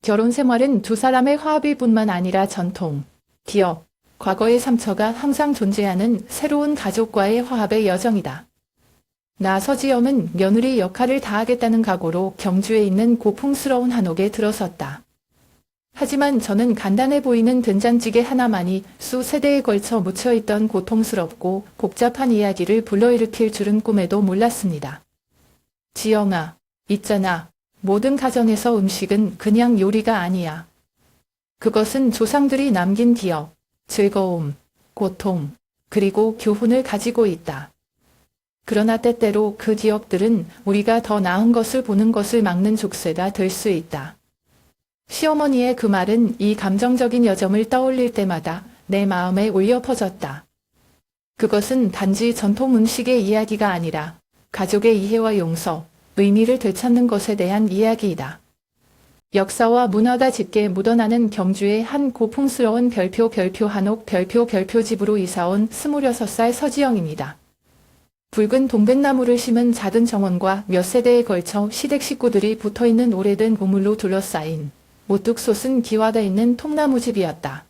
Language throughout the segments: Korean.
결혼 생활은 두 사람의 화합일 뿐만 아니라 전통, 기억, 과거의 상처가 항상 존재하는 새로운 가족과의 화합의 여정이다. 나 서지영은 며느리 역할을 다하겠다는 각오로 경주에 있는 고풍스러운 한옥에 들어섰다. 하지만 저는 간단해 보이는 된장찌개 하나만이 수세대에 걸쳐 묻혀있던 고통스럽고 복잡한 이야기를 불러일으킬 줄은 꿈에도 몰랐습니다. 지영아, 있잖아. 모든 가정에서 음식은 그냥 요리가 아니야. 그것은 조상들이 남긴 기억, 즐거움, 고통, 그리고 교훈을 가지고 있다. 그러나 때때로 그 기억들은 우리가 더 나은 것을 보는 것을 막는 족쇄가 될 수 있다. 시어머니의 그 말은 이 감정적인 여정을 떠올릴 때마다 내 마음에 울려 퍼졌다. 그것은 단지 전통 음식의 이야기가 아니라 가족의 이해와 용서, 의미를 되찾는 것에 대한 이야기이다. 역사와 문화가 짙게 묻어나는 경주의 한 고풍스러운 별표 한옥 별표 집으로 이사온 26살 서지영입니다. 붉은 동백나무를 심은 작은 정원과 몇 세대에 걸쳐 시댁 식구들이 붙어있는 오래된 우물로 둘러싸인 우뚝 솟은 기와가 있는 통나무집이었다.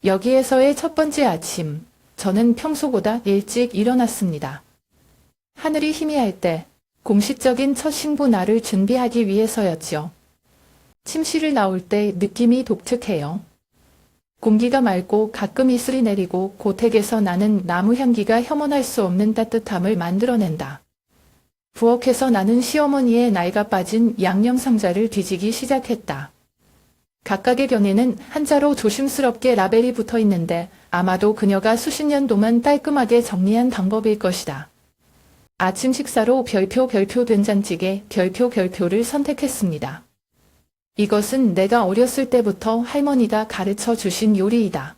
여기에서의 첫 번째 아침, 저는 평소보다 일찍 일어났습니다. 하늘이 희미할 때 공식적인 첫 신부 날을 준비하기 위해서였죠. 침실을 나올 때 느낌이 독특해요. 공기가 맑고 가끔 이슬이 내리고 고택에서 나는 나무 향기가 혐오할 수 없는 따뜻함을 만들어낸다. 부엌에서 나는 시어머니의 나이가 빠진 양념 상자를 뒤지기 시작했다. 각각의 병에는 한자로 조심스럽게 라벨이 붙어 있는데 아마도 그녀가 수십 년 동안 깔끔하게 정리한 방법일 것이다. 아침 식사로 별표 된장찌개 별표를 선택했습니다. 이것은 내가 어렸을 때부터 할머니가 가르쳐 주신 요리이다.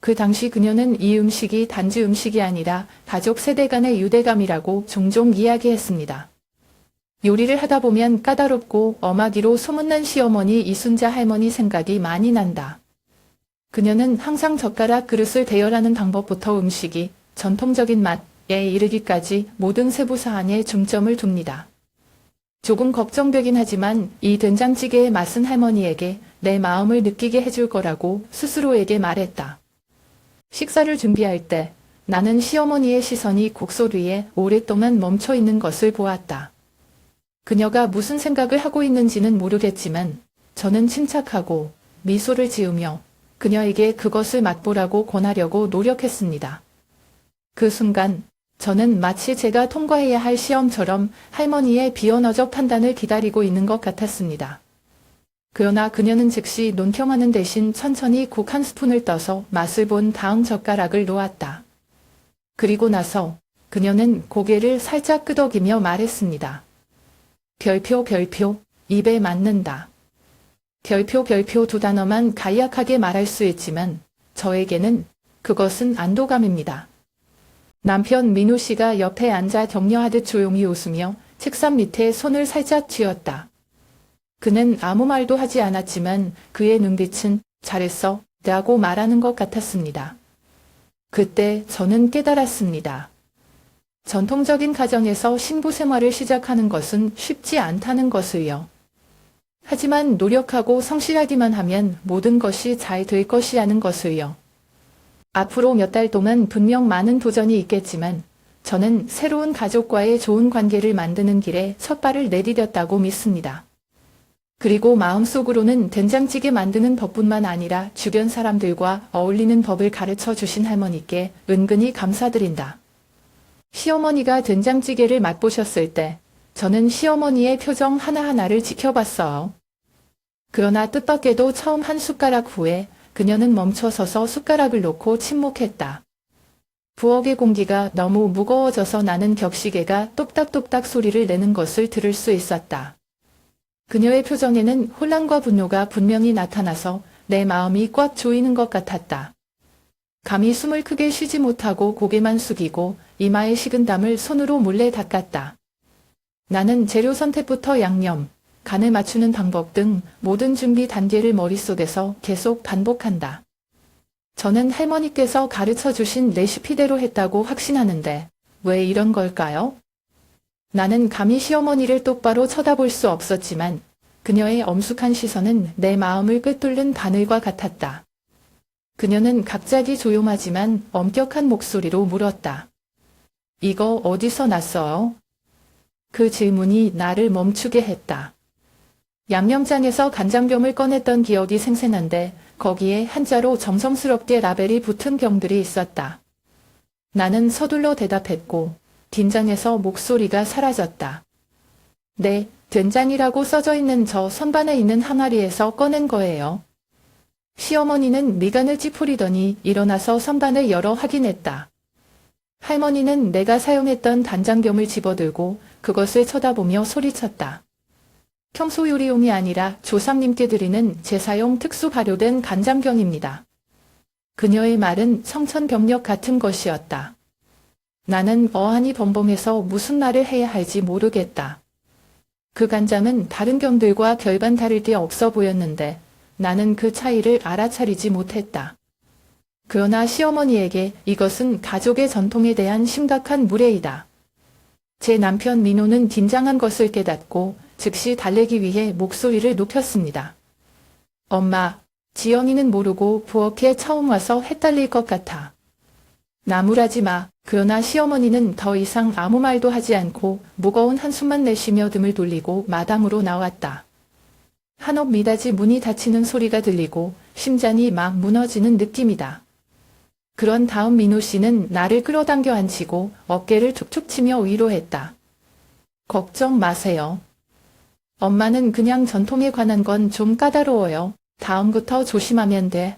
그 당시 그녀는 이 음식이 단지 음식이 아니라 가족 세대 간의 유대감이라고 종종 이야기했습니다. 요리를 하다 보면 까다롭고 엄하기로 소문난 시어머니 이순자 할머니 생각이 많이 난다. 그녀는 항상 젓가락 그릇을 대열하는 방법부터 음식이 전통적인 맛에 이르기까지 모든 세부 사항에 중점을 둡니다. 조금 걱정되긴 하지만 이 된장찌개의 맛은 할머니에게 내 마음을 느끼게 해줄 거라고 스스로에게 말했다. 식사를 준비할 때 나는 시어머니의 시선이 국솥 위에 오랫동안 멈춰 있는 것을 보았다. 그녀가 무슨 생각을 하고 있는지는 모르겠지만 저는 침착하고 미소를 지으며 그녀에게 그것을 맛보라고 권하려고 노력했습니다. 그 순간 저는 마치 제가 통과해야 할 시험처럼 할머니의 비언어적 판단을 기다리고 있는 것 같았습니다. 그러나 그녀는 즉시 논평하는 대신 천천히 국 한 스푼을 떠서 맛을 본 다음 젓가락을 놓았다. 그리고 나서 그녀는 고개를 살짝 끄덕이며 말했습니다. 별표, 입에 맞는다. 별표 두 단어만 간략하게 말할 수 있지만 저에게는 그것은 안도감입니다. 남편 민우 씨가 옆에 앉아 격려하듯 조용히 웃으며 책상 밑에 손을 살짝 쥐었다. 그는 아무 말도 하지 않았지만 그의 눈빛은 잘했어 라고 말하는 것 같았습니다. 그때 저는 깨달았습니다. 전통적인 가정에서 신부 생활을 시작하는 것은 쉽지 않다는 것을요. 하지만 노력하고 성실하기만 하면 모든 것이 잘 될 것이라는 것을요. 앞으로 몇 달 동안 분명 많은 도전이 있겠지만 저는 새로운 가족과의 좋은 관계를 만드는 길에 첫발을 내디뎠다고 믿습니다. 그리고 마음속으로는 된장찌개 만드는 법뿐만 아니라 주변 사람들과 어울리는 법을 가르쳐 주신 할머니께 은근히 감사드린다. 시어머니가 된장찌개를 맛보셨을 때 저는 시어머니의 표정 하나하나를 지켜봤어요. 그러나 뜻밖에도 처음 한 숟가락 후에 그녀는 멈춰서서 숟가락을 놓고 침묵했다. 부엌의 공기가 너무 무거워져서 나는 격시계가 똑딱똑딱 소리를 내는 것을 들을 수 있었다. 그녀의 표정에는 혼란과 분노가 분명히 나타나서 내 마음이 꽉 조이는 것 같았다. 감히 숨을 크게 쉬지 못하고 고개만 숙이고 이마에 식은 땀을 손으로 몰래 닦았다. 나는 재료 선택부터 양념, 간을 맞추는 방법 등 모든 준비 단계를 머릿속에서 계속 반복한다. 저는 할머니께서 가르쳐 주신 레시피대로 했다고 확신하는데 왜 이런 걸까요? 나는 감히 시어머니를 똑바로 쳐다볼 수 없었지만 그녀의 엄숙한 시선은 내 마음을 꿰뚫는 바늘과 같았다. 그녀는 갑자기 조용하지만 엄격한 목소리로 물었다. 이거 어디서 났어요? 그 질문이 나를 멈추게 했다. 양념장에서 간장병을 꺼냈던 기억이 생생한데 거기에 한자로 정성스럽게 라벨이 붙은 병들이 있었다. 나는 서둘러 대답했고 긴장해서 목소리가 사라졌다. 네, 된장이라고 써져 있는 저 선반에 있는 항아리에서 꺼낸 거예요. 시어머니는 미간을 찌푸리더니 일어나서 선반을 열어 확인했다. 할머니는 내가 사용했던 간장병을 집어들고 그것을 쳐다보며 소리쳤다. 평소 요리용이 아니라 조상님께 드리는 제사용 특수 발효된 간장병입니다. 그녀의 말은 청천벽력 같은 것이었다. 나는 어안이 벙벙해서 무슨 말을 해야 할지 모르겠다. 그 간장은 다른 병들과 별반 다를 게 없어 보였는데 나는 그 차이를 알아차리지 못했다. 그러나 시어머니에게 이것은 가족의 전통에 대한 심각한 무례이다. 제 남편 민호는 긴장한 것을 깨닫고 즉시 달래기 위해 목소리를 높였습니다. 엄마, 지영이는 모르고 부엌에 처음 와서 헷갈릴 것 같아. 나무라지 마. 그러나 시어머니는 더 이상 아무 말도 하지 않고 무거운 한숨만 내쉬며 등을 돌리고 마당으로 나왔다. 한옥 미닫이 문이 닫히는 소리가 들리고 심장이 막 무너지는 느낌이다. 그런 다음 민호 씨는 나를 끌어당겨 앉히고 어깨를 툭툭 치며 위로했다. 걱정 마세요. 엄마는 그냥 전통에 관한 건 좀 까다로워요. 다음부터 조심하면 돼.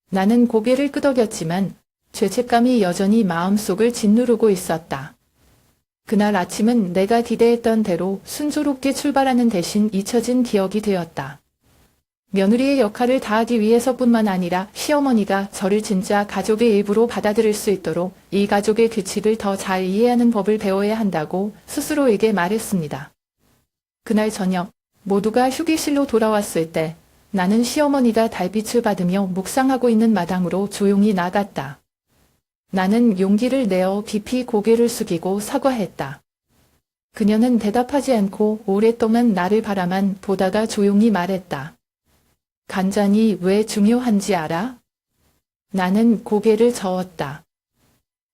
나는 고개를 끄덕였지만 죄책감이 여전히 마음속을 짓누르고 있었다. 그날 아침은 내가 기대했던 대로 순조롭게 출발하는 대신 잊혀진 기억이 되었다. 며느리의 역할을 다하기 위해서뿐만 아니라 시어머니가 저를 진짜 가족의 일부로 받아들일 수 있도록 이 가족의 규칙을 더 잘 이해하는 법을 배워야 한다고 스스로에게 말했습니다. 그날 저녁 모두가 휴게실로 돌아왔을 때 나는 시어머니가 달빛을 받으며 묵상하고 있는 마당으로 조용히 나갔다. 나는 용기를 내어 깊이 고개를 숙이고 사과했다. 그녀는 대답하지 않고 오랫동안 나를 바라만 보다가 조용히 말했다. 간장이 왜 중요한지 알아? 나는 고개를 저었다.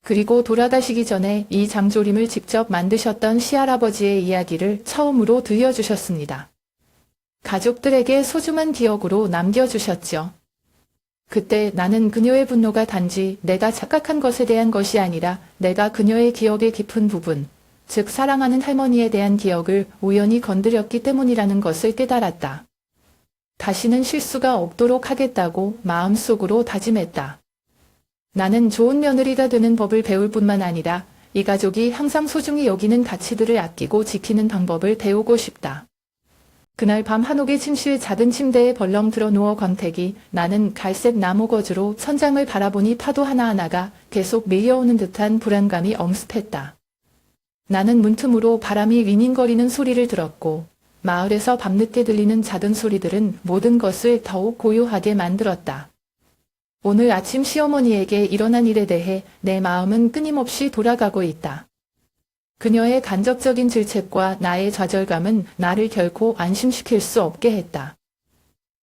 그리고 돌아가시기 전에 이 장조림을 직접 만드셨던 시할아버지의 이야기를 처음으로 들려주셨습니다. 가족들에게 소중한 기억으로 남겨주셨죠. 그때 나는 그녀의 분노가 단지 내가 착각한 것에 대한 것이 아니라 내가 그녀의 기억의 깊은 부분, 즉 사랑하는 할머니에 대한 기억을 우연히 건드렸기 때문이라는 것을 깨달았다. 다시는 실수가 없도록 하겠다고 마음속으로 다짐했다. 나는 좋은 며느리가 되는 법을 배울 뿐만 아니라 이 가족이 항상 소중히 여기는 가치들을 아끼고 지키는 방법을 배우고 싶다. 그날 밤 한옥의 침실 작은 침대에 벌렁 들어 누워 광택이 나는 갈색 나무 거즈로 천장을 바라보니 파도 하나하나가 계속 밀려오는 듯한 불안감이 엄습했다. 나는 문틈으로 바람이 윙윙거리는 소리를 들었고 마을에서 밤늦게 들리는 작은 소리들은 모든 것을 더욱 고요하게 만들었다. 오늘 아침 시어머니에게 일어난 일에 대해 내 마음은 끊임없이 돌아가고 있다. 그녀의 간접적인 질책과 나의 좌절감은 나를 결코 안심시킬 수 없게 했다.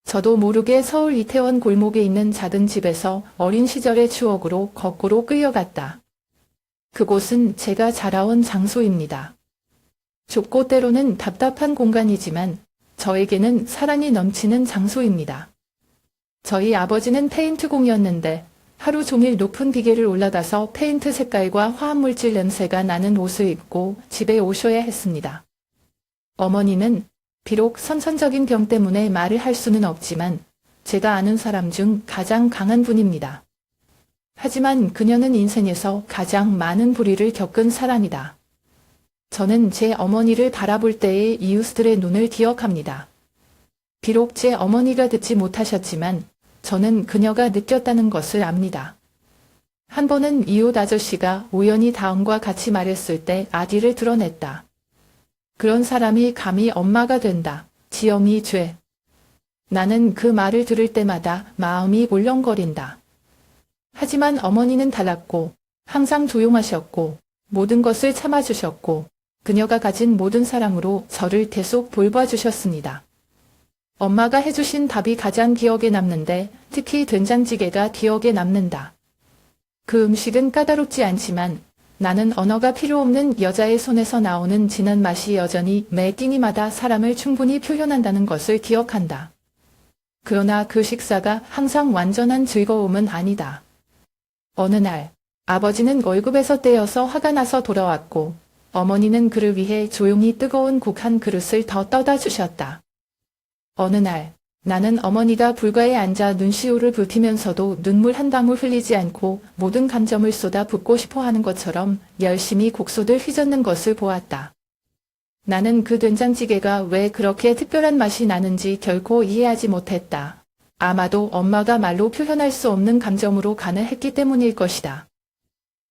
저도 모르게 서울 이태원 골목에 있는 작은 집에서 어린 시절의 추억으로 거꾸로 끌려갔다. 그곳은 제가 자라온 장소입니다. 좁고 때로는 답답한 공간이지만 저에게는 사랑이 넘치는 장소입니다. 저희 아버지는 페인트공이었는데 하루 종일 높은 비계를 올라가서 페인트 색깔과 화합물질 냄새가 나는 옷을 입고 집에 오셔야 했습니다. 어머니는 비록 선천적인 병 때문에 말을 할 수는 없지만 제가 아는 사람 중 가장 강한 분입니다. 하지만 그녀는 인생에서 가장 많은 불의를 겪은 사람이다. 저는 제 어머니를 바라볼 때의 이웃들의 눈을 기억합니다. 비록 제 어머니가 듣지 못하셨지만 저는 그녀가 느꼈다는 것을 압니다. 한 번은 이웃 아저씨가 우연히 다음과 같이 말했을 때 아디를 드러냈다. 그런 사람이 감히 엄마가 된다. 지영이 죄. 나는 그 말을 들을 때마다 마음이 울렁거린다. 하지만 어머니는 달랐고 항상 조용하셨고 모든 것을 참아주셨고 그녀가 가진 모든 사랑으로 저를 계속 돌봐주셨습니다. 엄마가 해주신 밥이 가장 기억에 남는데 특히 된장찌개가 기억에 남는다. 그 음식은 까다롭지 않지만 나는 언어가 필요 없는 여자의 손에서 나오는 진한 맛이 여전히 매 끼니마다 사람을 충분히 표현한다는 것을 기억한다. 그러나 그 식사가 항상 완전한 즐거움은 아니다. 어느 날 아버지는 월급에서 떼어서 화가 나서 돌아왔고 어머니는 그를 위해 조용히 뜨거운 국 한 그릇을 더 떠다 주셨다. 어느 날 나는 어머니가 불가에 앉아 눈시울을 붉히면서도 눈물 한 방울 흘리지 않고 모든 감정을 쏟아 붓고 싶어 하는 것처럼 열심히 국수를 휘젓는 것을 보았다. 나는 그 된장찌개가 왜 그렇게 특별한 맛이 나는지 결코 이해하지 못했다. 아마도 엄마가 말로 표현할 수 없는 감정으로 간을 했기 때문일 것이다.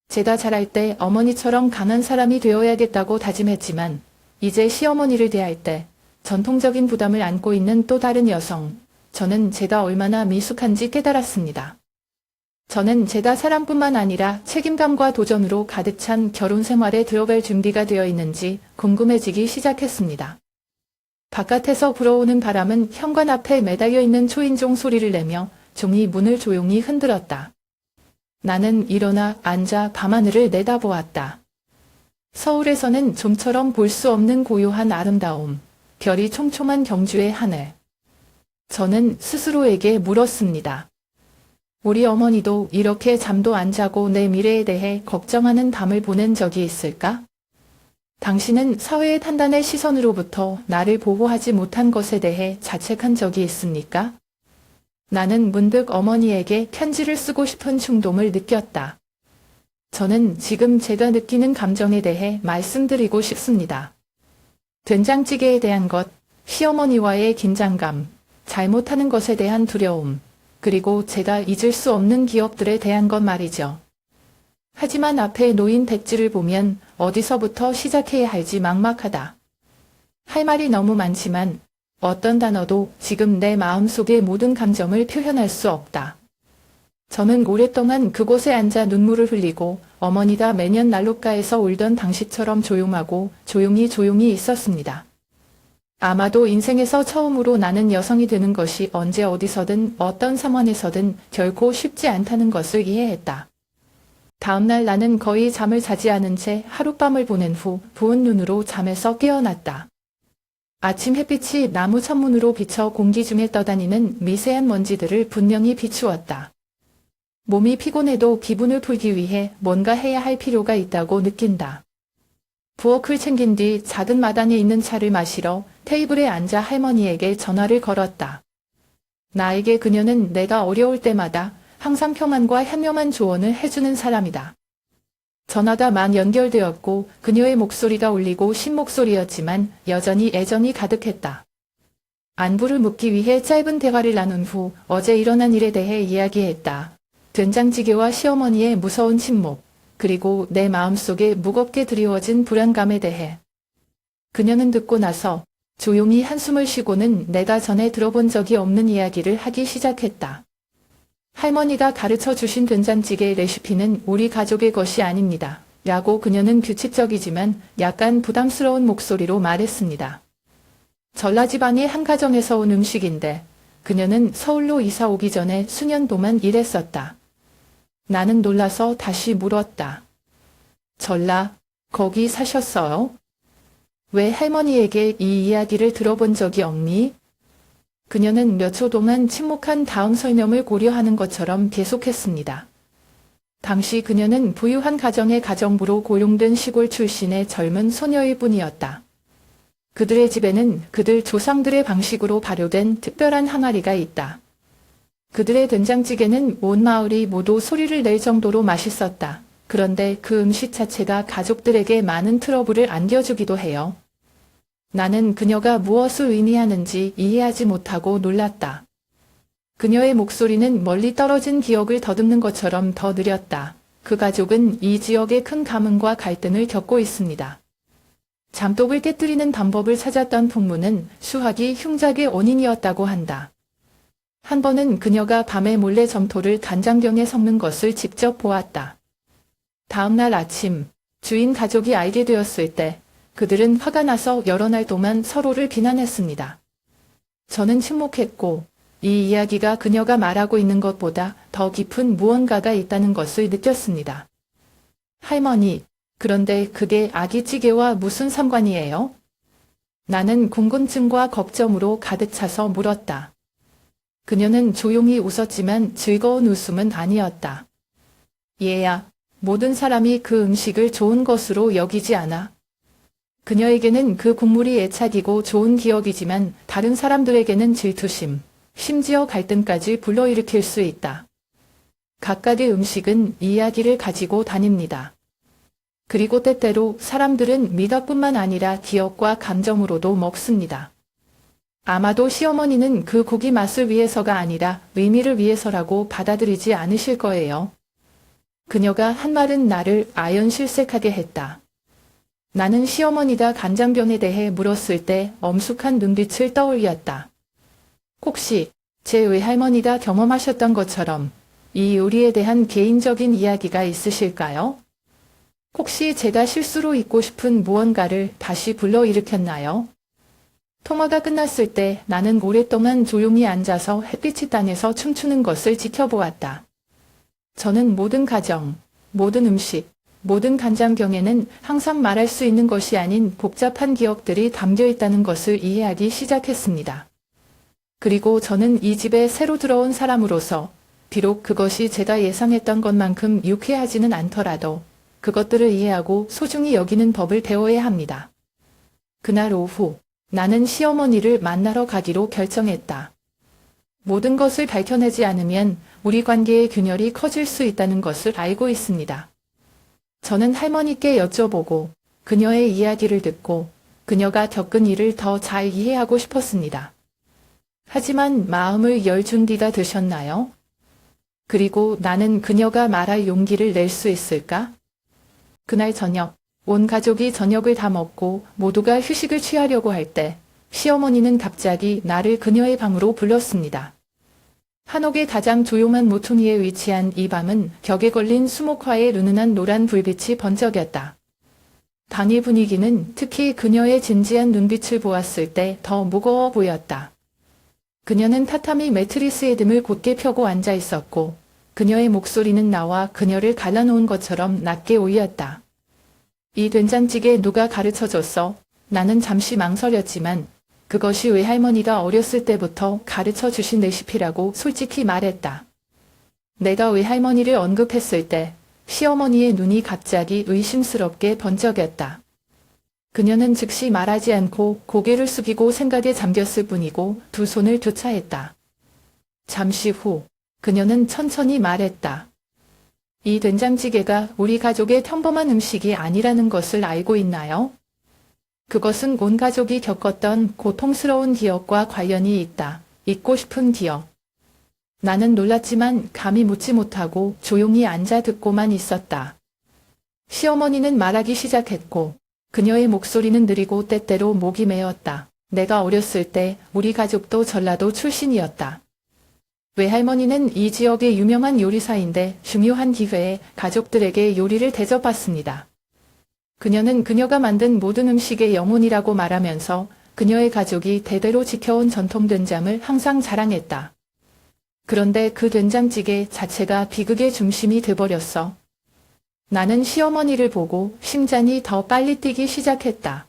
제가 자랄 때 어머니처럼 강한 사람이 되어야겠다고 다짐했지만 이제 시어머니를 대할 때 전통적인 부담을 안고 있는 또 다른 여성, 저는 제가 얼마나 미숙한지 깨달았습니다. 저는 제가 사람뿐만 아니라 책임감과 도전으로 가득 찬 결혼 생활에 들어갈 준비가 되어 있는지 궁금해지기 시작했습니다. 바깥에서 불어오는 바람은 현관 앞에 매달려 있는 초인종 소리를 내며 종이 문을 조용히 흔들었다. 나는 일어나 앉아 밤하늘을 내다보았다. 서울에서는 좀처럼 볼 수 없는 고요한 아름다움, 별이 촘촘한 경주의 하늘. 저는 스스로에게 물었습니다. 우리 어머니도 이렇게 잠도 안 자고 내 미래에 대해 걱정하는 밤을 보낸 적이 있을까? 당신은 사회의 판단의 시선으로부터 나를 보호하지 못한 것에 대해 자책한 적이 있습니까? 나는 문득 어머니에게 편지를 쓰고 싶은 충동을 느꼈다. 저는 지금 제가 느끼는 감정에 대해 말씀드리고 싶습니다. 된장찌개에 대한 것, 시어머니와의 긴장감, 잘못하는 것에 대한 두려움, 그리고 제가 잊을 수 없는 기억들에 대한 것 말이죠. 하지만 앞에 놓인 백지를 보면 어디서부터 시작해야 할지 막막하다. 할 말이 너무 많지만 어떤 단어도 지금 내 마음속의 모든 감정을 표현할 수 없다. 저는 오랫동안 그곳에 앉아 눈물을 흘리고 어머니가 매년 난로가에서 울던 당시처럼 조용하고 조용히 있었습니다. 아마도 인생에서 처음으로 나는 여성이 되는 것이 언제 어디서든 어떤 상황에서든 결코 쉽지 않다는 것을 이해했다. 다음날 나는 거의 잠을 자지 않은 채 하룻밤을 보낸 후 부은 눈으로 잠에서 깨어났다. 아침 햇빛이 나무 창문으로 비쳐 공기 중에 떠다니는 미세한 먼지들을 분명히 비추었다. 몸이 피곤해도 기분을 풀기 위해 뭔가 해야 할 필요가 있다고 느낀다. 부엌을 챙긴 뒤 작은 마당에 있는 차를 마시러 테이블에 앉아 할머니에게 전화를 걸었다. 나에게 그녀는 내가 어려울 때마다 항상 평안과 현명한 조언을 해주는 사람이다. 전화가 막 연결되었고 그녀의 목소리가 울리고 쉰 목소리였지만 여전히 애정이 가득했다. 안부를 묻기 위해 짧은 대화를 나눈 후 어제 일어난 일에 대해 이야기했다. 된장찌개와 시어머니의 무서운 침묵, 그리고 내 마음속에 무겁게 드리워진 불안감에 대해. 그녀는 듣고 나서 조용히 한숨을 쉬고는 내가 전에 들어본 적이 없는 이야기를 하기 시작했다. 할머니가 가르쳐 주신 된장찌개 레시피는 우리 가족의 것이 아닙니다. 라고 그녀는 규칙적이지만 약간 부담스러운 목소리로 말했습니다. 전라 지방의 한 가정에서 온 음식인데 그녀는 서울로 이사 오기 전에 수년 동안 일했었다. 나는 놀라서 다시 물었다. 전라, 거기 사셨어요? 왜 할머니에게 이 이야기를 들어본 적이 없니? 그녀는 몇 초 동안 침묵한 다음 설명을 고려하는 것처럼 계속했습니다. 당시 그녀는 부유한 가정의 가정부로 고용된 시골 출신의 젊은 소녀일 뿐이었다. 그들의 집에는 그들 조상들의 방식으로 발효된 특별한 항아리가 있다. 그들의 된장찌개는 온 마을이 모두 소리를 낼 정도로 맛있었다. 그런데 그 음식 자체가 가족들에게 많은 트러블을 안겨주기도 해요. 나는 그녀가 무엇을 의미하는지 이해하지 못하고 놀랐다. 그녀의 목소리는 멀리 떨어진 기억을 더듬는 것처럼 더 느렸다. 그 가족은 이 지역의 큰 가문과 갈등을 겪고 있습니다. 잠독을 깨뜨리는 방법을 찾았던 풍문은 수학이 흉작의 원인이었다고 한다. 한 번은 그녀가 밤에 몰래 점토를 간장병에 섞는 것을 직접 보았다. 다음 날 아침 주인 가족이 알게 되었을 때 그들은 화가 나서 여러 날 동안 서로를 비난했습니다. 저는 침묵했고 이 이야기가 그녀가 말하고 있는 것보다 더 깊은 무언가가 있다는 것을 느꼈습니다. 할머니, 그런데 그게 아기찌개와 무슨 상관이에요? 나는 궁금증과 걱정으로 가득 차서 물었다. 그녀는 조용히 웃었지만 즐거운 웃음은 아니었다. 얘야, 모든 사람이 그 음식을 좋은 것으로 여기지 않아. 그녀에게는 그 국물이 애착이고 좋은 기억이지만 다른 사람들에게는 질투심, 심지어 갈등까지 불러일으킬 수 있다. 각각의 음식은 이야기를 가지고 다닙니다. 그리고 때때로 사람들은 미덕뿐만 아니라 기억과 감정으로도 먹습니다. 아마도 시어머니는 그 고기 맛을 위해서가 아니라 의미를 위해서라고 받아들이지 않으실 거예요. 그녀가 한 말은 나를 아연실색하게 했다. 나는 시어머니가 간장변에 대해 물었을 때 엄숙한 눈빛을 떠올렸다. 혹시 제 외할머니가 경험하셨던 것처럼 이 요리에 대한 개인적인 이야기가 있으실까요? 혹시 제가 실수로 잊고 싶은 무언가를 다시 불러일으켰나요? 통화가 끝났을 때 나는 오랫동안 조용히 앉아서 햇빛이 땅에서 춤추는 것을 지켜보았다. 저는 모든 가정, 모든 음식, 모든 간장경에는 항상 말할 수 있는 것이 아닌 복잡한 기억들이 담겨 있다는 것을 이해하기 시작했습니다. 그리고 저는 이 집에 새로 들어온 사람으로서 비록 그것이 제가 예상했던 것만큼 유쾌하지는 않더라도 그것들을 이해하고 소중히 여기는 법을 배워야 합니다. 그날 오후 나는 시어머니를 만나러 가기로 결정했다. 모든 것을 밝혀내지 않으면 우리 관계의 균열이 커질 수 있다는 것을 알고 있습니다. 저는 할머니께 여쭤보고 그녀의 이야기를 듣고 그녀가 겪은 일을 더 잘 이해하고 싶었습니다. 하지만 마음을 열 준비가 되셨나요? 그리고 나는 그녀가 말할 용기를 낼 수 있을까? 그날 저녁, 온 가족이 저녁을 다 먹고 모두가 휴식을 취하려고 할 때 시어머니는 갑자기 나를 그녀의 방으로 불렀습니다. 한옥의 가장 조용한 모퉁이에 위치한 이 밤은 벽에 걸린 수목화의 은은한 노란 불빛이 번쩍였다. 방의 분위기는 특히 그녀의 진지한 눈빛을 보았을 때 더 무거워 보였다. 그녀는 타타미 매트리스의 등을 곧게 펴고 앉아 있었고 그녀의 목소리는 나와 그녀를 갈라놓은 것처럼 낮게 울렸다. 이 된장찌개 누가 가르쳐줬어? 나는 잠시 망설였지만 그것이 외할머니가 어렸을 때부터 가르쳐 주신 레시피라고 솔직히 말했다. 내가 외할머니를 언급했을 때 시어머니의 눈이 갑자기 의심스럽게 번쩍였다. 그녀는 즉시 말하지 않고 고개를 숙이고 생각에 잠겼을 뿐이고 두 손을 교차했다. 잠시 후 그녀는 천천히 말했다. 이 된장찌개가 우리 가족의 평범한 음식이 아니라는 것을 알고 있나요? 그것은 온 가족이 겪었던 고통스러운 기억과 관련이 있다. 잊고 싶은 기억. 나는 놀랐지만 감히 묻지 못하고 조용히 앉아 듣고만 있었다. 시어머니는 말하기 시작했고 그녀의 목소리는 느리고 때때로 목이 메었다. 내가 어렸을 때 우리 가족도 전라도 출신이었다. 외할머니는 이 지역의 유명한 요리사인데 중요한 기회에 가족들에게 요리를 대접받습니다. 그녀는 그녀가 만든 모든 음식의 영혼이라고 말하면서 그녀의 가족이 대대로 지켜온 전통 된장을 항상 자랑했다. 그런데 그 된장찌개 자체가 비극의 중심이 돼버렸어. 나는 시어머니를 보고 심장이 더 빨리 뛰기 시작했다.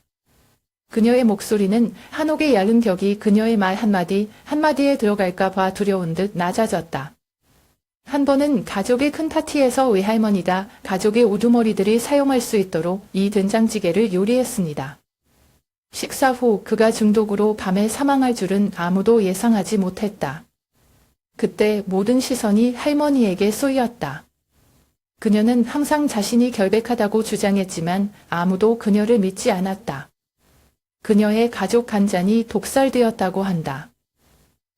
그녀의 목소리는 한옥의 얇은 벽이 그녀의 말 한마디에 들어갈까 봐 두려운 듯 낮아졌다. 한 번은 가족의 큰 파티에서 외할머니가 가족의 우두머리들이 사용할 수 있도록 이 된장찌개를 요리했습니다. 식사 후 그가 중독으로 밤에 사망할 줄은 아무도 예상하지 못했다. 그때 모든 시선이 할머니에게 쏠렸다. 그녀는 항상 자신이 결백하다고 주장했지만 아무도 그녀를 믿지 않았다. 그녀의 가족 간장이 독살되었다고 한다.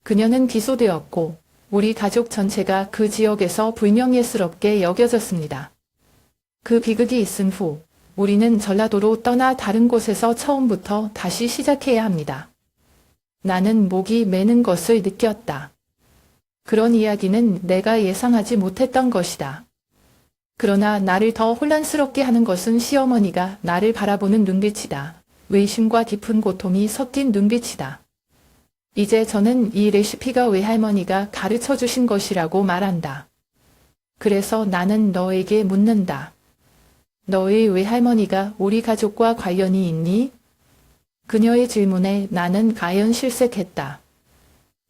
그녀는 기소되었고 우리 가족 전체가 그 지역에서 불명예스럽게 여겨졌습니다. 그 비극이 있은 후 우리는 전라도로 떠나 다른 곳에서 처음부터 다시 시작해야 합니다. 나는 목이 메는 것을 느꼈다. 그런 이야기는 내가 예상하지 못했던 것이다. 그러나 나를 더 혼란스럽게 하는 것은 시어머니가 나를 바라보는 눈빛이다. 의심과 깊은 고통이 섞인 눈빛이다. 이제 저는 이 레시피가 외할머니가 가르쳐 주신 것이라고 말한다. 그래서 나는 너에게 묻는다. 너의 외할머니가 우리 가족과 관련이 있니? 그녀의 질문에 나는 가연 실색했다.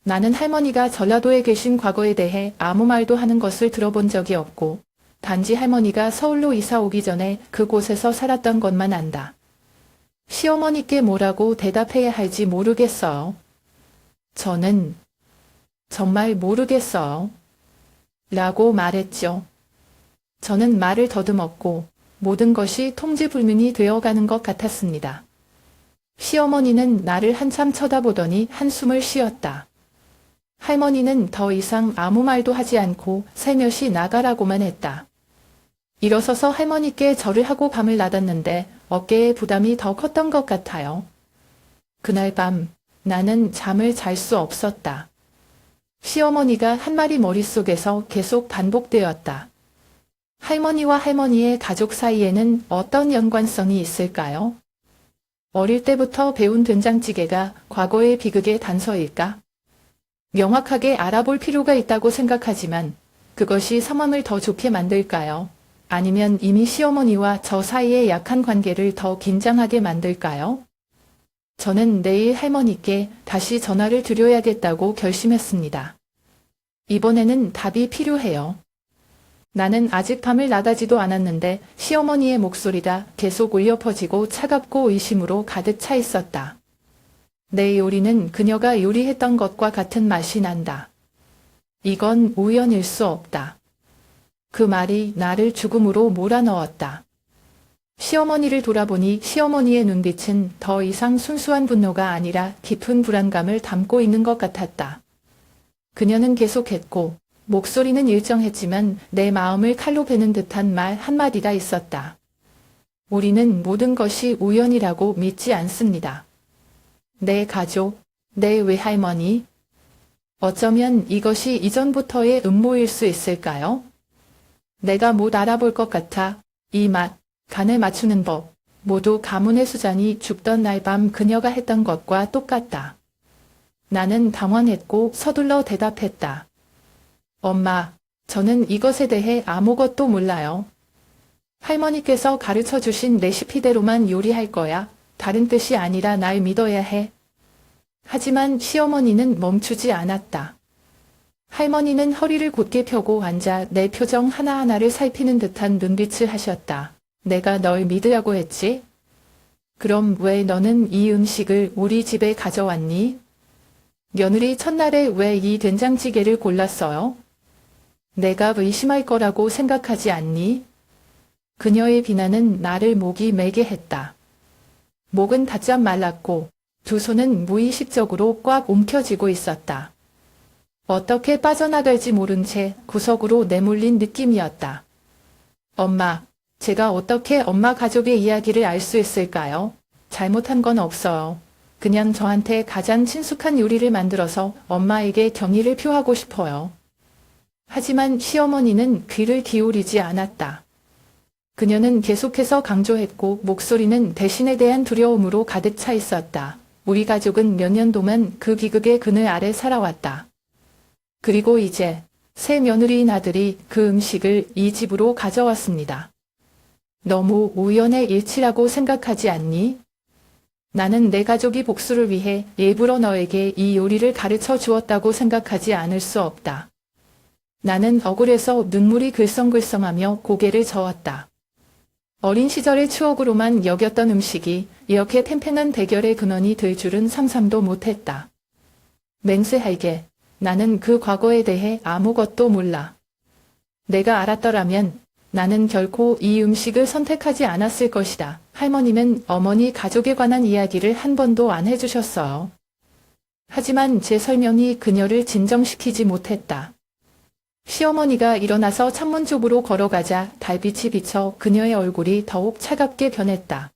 나는 할머니가 전라도에 계신 과거에 대해 아무 말도 하는 것을 들어본 적이 없고 단지 할머니가 서울로 이사 오기 전에 그곳에서 살았던 것만 안다. 시어머니께 뭐라고 대답해야 할지 모르겠어요. 저는 정말 모르겠어요. 라고 말했죠. 저는 말을 더듬었고 모든 것이 통지불능이 되어가는 것 같았습니다. 시어머니는 나를 한참 쳐다보더니 한숨을 쉬었다. 할머니는 더 이상 아무 말도 하지 않고 살며시 나가라고만 했다. 일어서서 할머니께 절을 하고 밤을 낮았는데 어깨에 부담이 더 컸던 것 같아요. 그날 밤 나는 잠을 잘 수 없었다. 시어머니가 한 말이 머릿속에서 계속 반복되었다. 할머니와 할머니의 가족 사이에는 어떤 연관성이 있을까요? 어릴 때부터 배운 된장찌개가 과거의 비극의 단서일까? 명확하게 알아볼 필요가 있다고 생각하지만 그것이 상황을 더 좋게 만들까요? 아니면 이미 시어머니와 저 사이의 약한 관계를 더 긴장하게 만들까요? 저는 내일 할머니께 다시 전화를 드려야겠다고 결심했습니다. 이번에는 답이 필요해요. 나는 아직 밤을 나가지도 않았는데 시어머니의 목소리가 계속 울려 퍼지고 차갑고 의심으로 가득 차 있었다. 내 요리는 그녀가 요리했던 것과 같은 맛이 난다. 이건 우연일 수 없다. 그 말이 나를 죽음으로 몰아넣었다. 시어머니를 돌아보니 시어머니의 눈빛은 더 이상 순수한 분노가 아니라 깊은 불안감을 담고 있는 것 같았다. 그녀는 계속했고 목소리는 일정했지만 내 마음을 칼로 베는 듯한 말 한마디가 있었다. 우리는 모든 것이 우연이라고 믿지 않습니다. 내 가족, 내 외할머니. 어쩌면 이것이 이전부터의 음모일 수 있을까요? 내가 못 알아볼 것 같아. 이 맛, 간을 맞추는 법, 모두 가문의 수잔이 죽던 날 밤 그녀가 했던 것과 똑같다. 나는 당황했고 서둘러 대답했다. 엄마, 저는 이것에 대해 아무것도 몰라요. 할머니께서 가르쳐 주신 레시피대로만 요리할 거야. 다른 뜻이 아니라 날 믿어야 해. 하지만 시어머니는 멈추지 않았다. 할머니는 허리를 곧게 펴고 앉아 내 표정 하나하나를 살피는 듯한 눈빛을 하셨다. 내가 널 믿으라고 했지? 그럼 왜 너는 이 음식을 우리 집에 가져왔니? 며느리 첫날에 왜 이 된장찌개를 골랐어요? 내가 의심할 거라고 생각하지 않니? 그녀의 비난은 나를 목이 메게 했다. 목은 바짝 말랐고 두 손은 무의식적으로 꽉 움켜쥐고 있었다. 어떻게 빠져나갈지 모른 채 구석으로 내몰린 느낌이었다. 엄마, 제가 어떻게 엄마 가족의 이야기를 알 수 있을까요? 잘못한 건 없어요. 그냥 저한테 가장 친숙한 요리를 만들어서 엄마에게 경의를 표하고 싶어요. 하지만 시어머니는 귀를 기울이지 않았다. 그녀는 계속해서 강조했고 목소리는 대신에 대한 두려움으로 가득 차 있었다. 우리 가족은 몇 년 동안 그 비극의 그늘 아래 살아왔다. 그리고 이제 새 며느리인 아들이 그 음식을 이 집으로 가져왔습니다. 너무 우연의 일치라고 생각하지 않니? 나는 내 가족이 복수를 위해 일부러 너에게 이 요리를 가르쳐 주었다고 생각하지 않을 수 없다. 나는 억울해서 눈물이 글썽글썽하며 고개를 저었다. 어린 시절의 추억으로만 여겼던 음식이 이렇게 팽팽한 대결의 근원이 될 줄은 상상도 못했다. 맹세할게. 나는 그 과거에 대해 아무것도 몰라. 내가 알았더라면 나는 결코 이 음식을 선택하지 않았을 것이다. 할머니는 어머니 가족에 관한 이야기를 한 번도 안 해주셨어요. 하지만 제 설명이 그녀를 진정시키지 못했다. 시어머니가 일어나서 창문 쪽으로 걸어가자 달빛이 비쳐 그녀의 얼굴이 더욱 차갑게 변했다.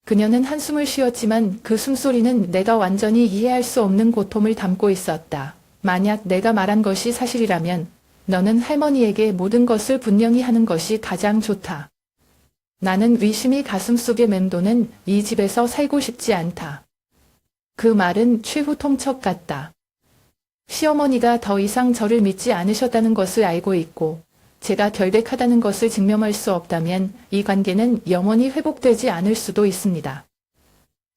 그녀는 한숨을 쉬었지만 그 숨소리는 내가 완전히 이해할 수 없는 고통을 담고 있었다. 만약 내가 말한 것이 사실이라면 너는 할머니에게 모든 것을 분명히 하는 것이 가장 좋다. 나는 의심이 가슴속에 맴도는 이 집에서 살고 싶지 않다. 그 말은 최후 통첩 같다. 시어머니가 더 이상 저를 믿지 않으셨다는 것을 알고 있고 제가 결백하다는 것을 증명할 수 없다면 이 관계는 영원히 회복되지 않을 수도 있습니다.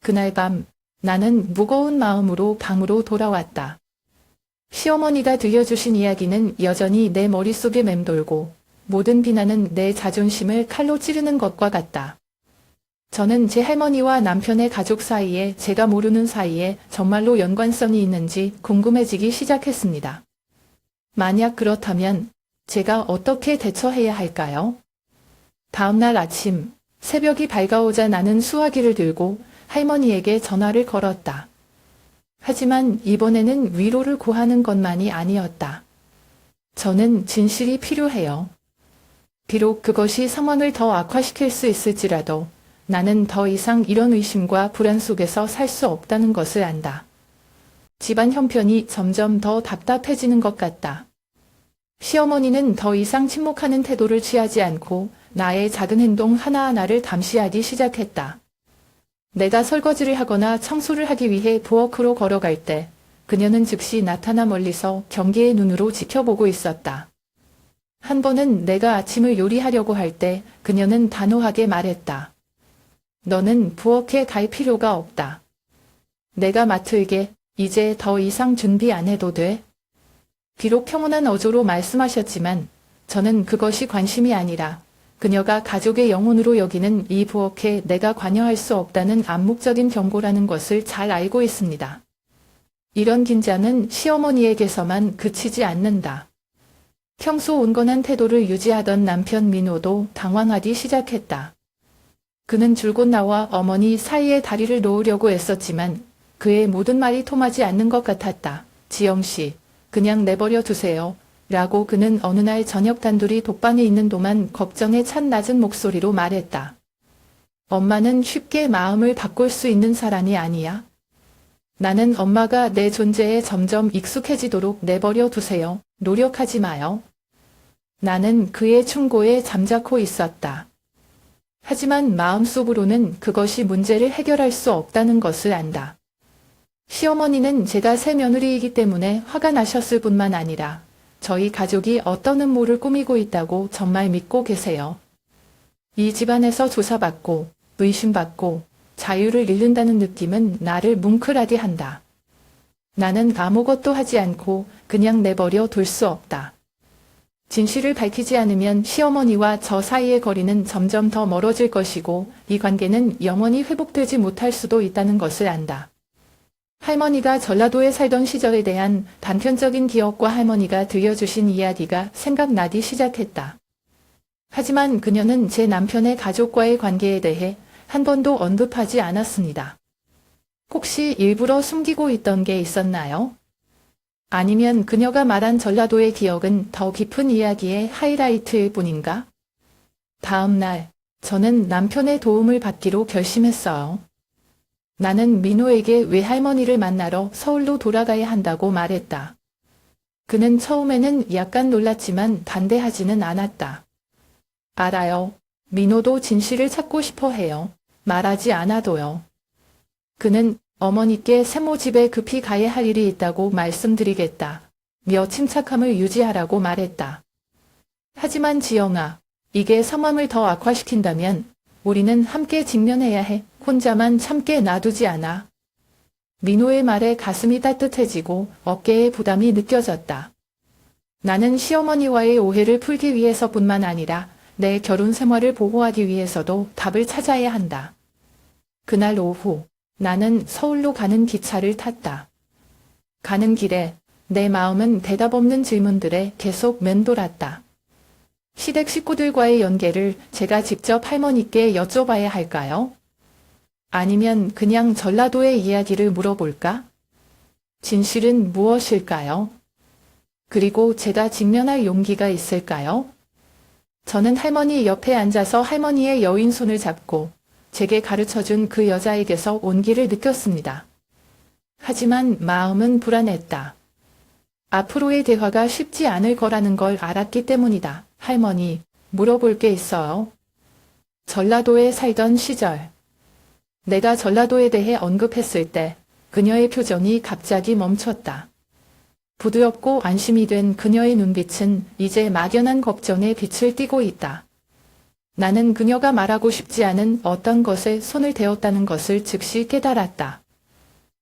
그날 밤 나는 무거운 마음으로 방으로 돌아왔다. 시어머니가 들려주신 이야기는 여전히 내 머릿속에 맴돌고 모든 비난은 내 자존심을 칼로 찌르는 것과 같다. 저는 제 할머니와 남편의 가족 사이에 제가 모르는 사이에 정말로 연관성이 있는지 궁금해지기 시작했습니다. 만약 그렇다면 제가 어떻게 대처해야 할까요? 다음날 아침 새벽이 밝아오자 나는 수화기를 들고 할머니에게 전화를 걸었다. 하지만 이번에는 위로를 구하는 것만이 아니었다. 저는 진실이 필요해요. 비록 그것이 상황을 더 악화시킬 수 있을지라도 나는 더 이상 이런 의심과 불안 속에서 살 수 없다는 것을 안다. 집안 형편이 점점 더 답답해지는 것 같다. 시어머니는 더 이상 침묵하는 태도를 취하지 않고 나의 작은 행동 하나하나를 감시하기 시작했다. 내가 설거지를 하거나 청소를 하기 위해 부엌으로 걸어갈 때 그녀는 즉시 나타나 멀리서 경계의 눈으로 지켜보고 있었다. 한 번은 내가 아침을 요리하려고 할 때 그녀는 단호하게 말했다. 너는 부엌에 갈 필요가 없다. 내가 맡을게. 이제 더 이상 준비 안 해도 돼. 비록 평온한 어조로 말씀하셨지만 저는 그것이 관심이 아니라 그녀가 가족의 영혼으로 여기는 이 부엌에 내가 관여할 수 없다는 암묵적인 경고라는 것을 잘 알고 있습니다. 이런 긴장은 시어머니에게서만 그치지 않는다. 평소 온건한 태도를 유지하던 남편 민호도 당황하기 시작했다. 그는 줄곧 나와 어머니 사이에 다리를 놓으려고 애썼지만 그의 모든 말이 통하지 않는 것 같았다. 지영씨, 그냥 내버려 두세요. 라고 그는 어느 날 저녁 단둘이 독방에 있는 동안 걱정에 찬 낮은 목소리로 말했다. 엄마는 쉽게 마음을 바꿀 수 있는 사람이 아니야. 나는 엄마가 내 존재에 점점 익숙해지도록 내버려 두세요. 노력하지 마요. 나는 그의 충고에 잠자코 있었다. 하지만 마음속으로는 그것이 문제를 해결할 수 없다는 것을 안다. 시어머니는 제가 새 며느리이기 때문에 화가 나셨을 뿐만 아니라 저희 가족이 어떤 음모를 꾸미고 있다고 정말 믿고 계세요. 이 집안에서 조사받고 의심받고 자유를 잃는다는 느낌은 나를 뭉클하게 한다. 나는 아무것도 하지 않고 그냥 내버려 둘 수 없다. 진실을 밝히지 않으면 시어머니와 저 사이의 거리는 점점 더 멀어질 것이고 이 관계는 영원히 회복되지 못할 수도 있다는 것을 안다. 할머니가 전라도에 살던 시절에 대한 단편적인 기억과 할머니가 들려주신 이야기가 생각나기 시작했다. 하지만 그녀는 제 남편의 가족과의 관계에 대해 한 번도 언급하지 않았습니다. 혹시 일부러 숨기고 있던 게 있었나요? 아니면 그녀가 말한 전라도의 기억은 더 깊은 이야기의 하이라이트일 뿐인가? 다음 날, 저는 남편의 도움을 받기로 결심했어요. 나는 민호에게 외할머니를 만나러 서울로 돌아가야 한다고 말했다. 그는 처음에는 약간 놀랐지만 반대하지는 않았다. 알아요. 민호도 진실을 찾고 싶어 해요. 말하지 않아도요. 그는 어머니께 세모 집에 급히 가야 할 일이 있다고 말씀드리겠다. 며 침착함을 유지하라고 말했다. 하지만 지영아, 이게 상황을 더 악화시킨다면 우리는 함께 직면해야 해. 혼자만 참게 놔두지 않아. 민호의 말에 가슴이 따뜻해지고 어깨에 부담이 느껴졌다. 나는 시어머니와의 오해를 풀기 위해서뿐만 아니라 내 결혼 생활을 보호하기 위해서도 답을 찾아야 한다. 그날 오후 나는 서울로 가는 기차를 탔다. 가는 길에 내 마음은 대답 없는 질문들에 계속 맴돌았다. 시댁 식구들과의 연계를 제가 직접 할머니께 여쭤봐야 할까요? 아니면 그냥 전라도의 이야기를 물어볼까? 진실은 무엇일까요? 그리고 제가 직면할 용기가 있을까요? 저는 할머니 옆에 앉아서 할머니의 여인 손을 잡고 제게 가르쳐준 그 여자에게서 온기를 느꼈습니다. 하지만 마음은 불안했다. 앞으로의 대화가 쉽지 않을 거라는 걸 알았기 때문이다. 할머니, 물어볼 게 있어요. 전라도에 살던 시절. 내가 전라도에 대해 언급했을 때 그녀의 표정이 갑자기 멈췄다. 부드럽고 안심이 된 그녀의 눈빛은 이제 막연한 걱정에 빛을 띠고 있다. 나는 그녀가 말하고 싶지 않은 어떤 것에 손을 대었다는 것을 즉시 깨달았다.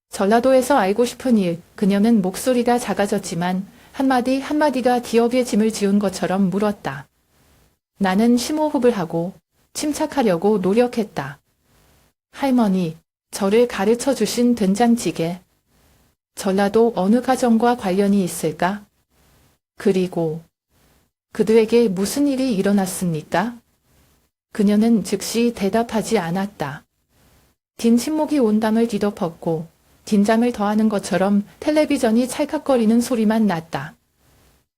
전라도에서 알고 싶은 일, 그녀는 목소리가 작아졌지만 한마디 한마디가 기억의 짐을 지운 것처럼 물었다. 나는 심호흡을 하고 침착하려고 노력했다. 할머니, 저를 가르쳐 주신 된장찌개. 전라도 어느 가정과 관련이 있을까? 그리고 그들에게 무슨 일이 일어났습니까? 그녀는 즉시 대답하지 않았다. 긴 침묵이 온담을 뒤덮었고 긴장을 더하는 것처럼 텔레비전이 찰칵거리는 소리만 났다.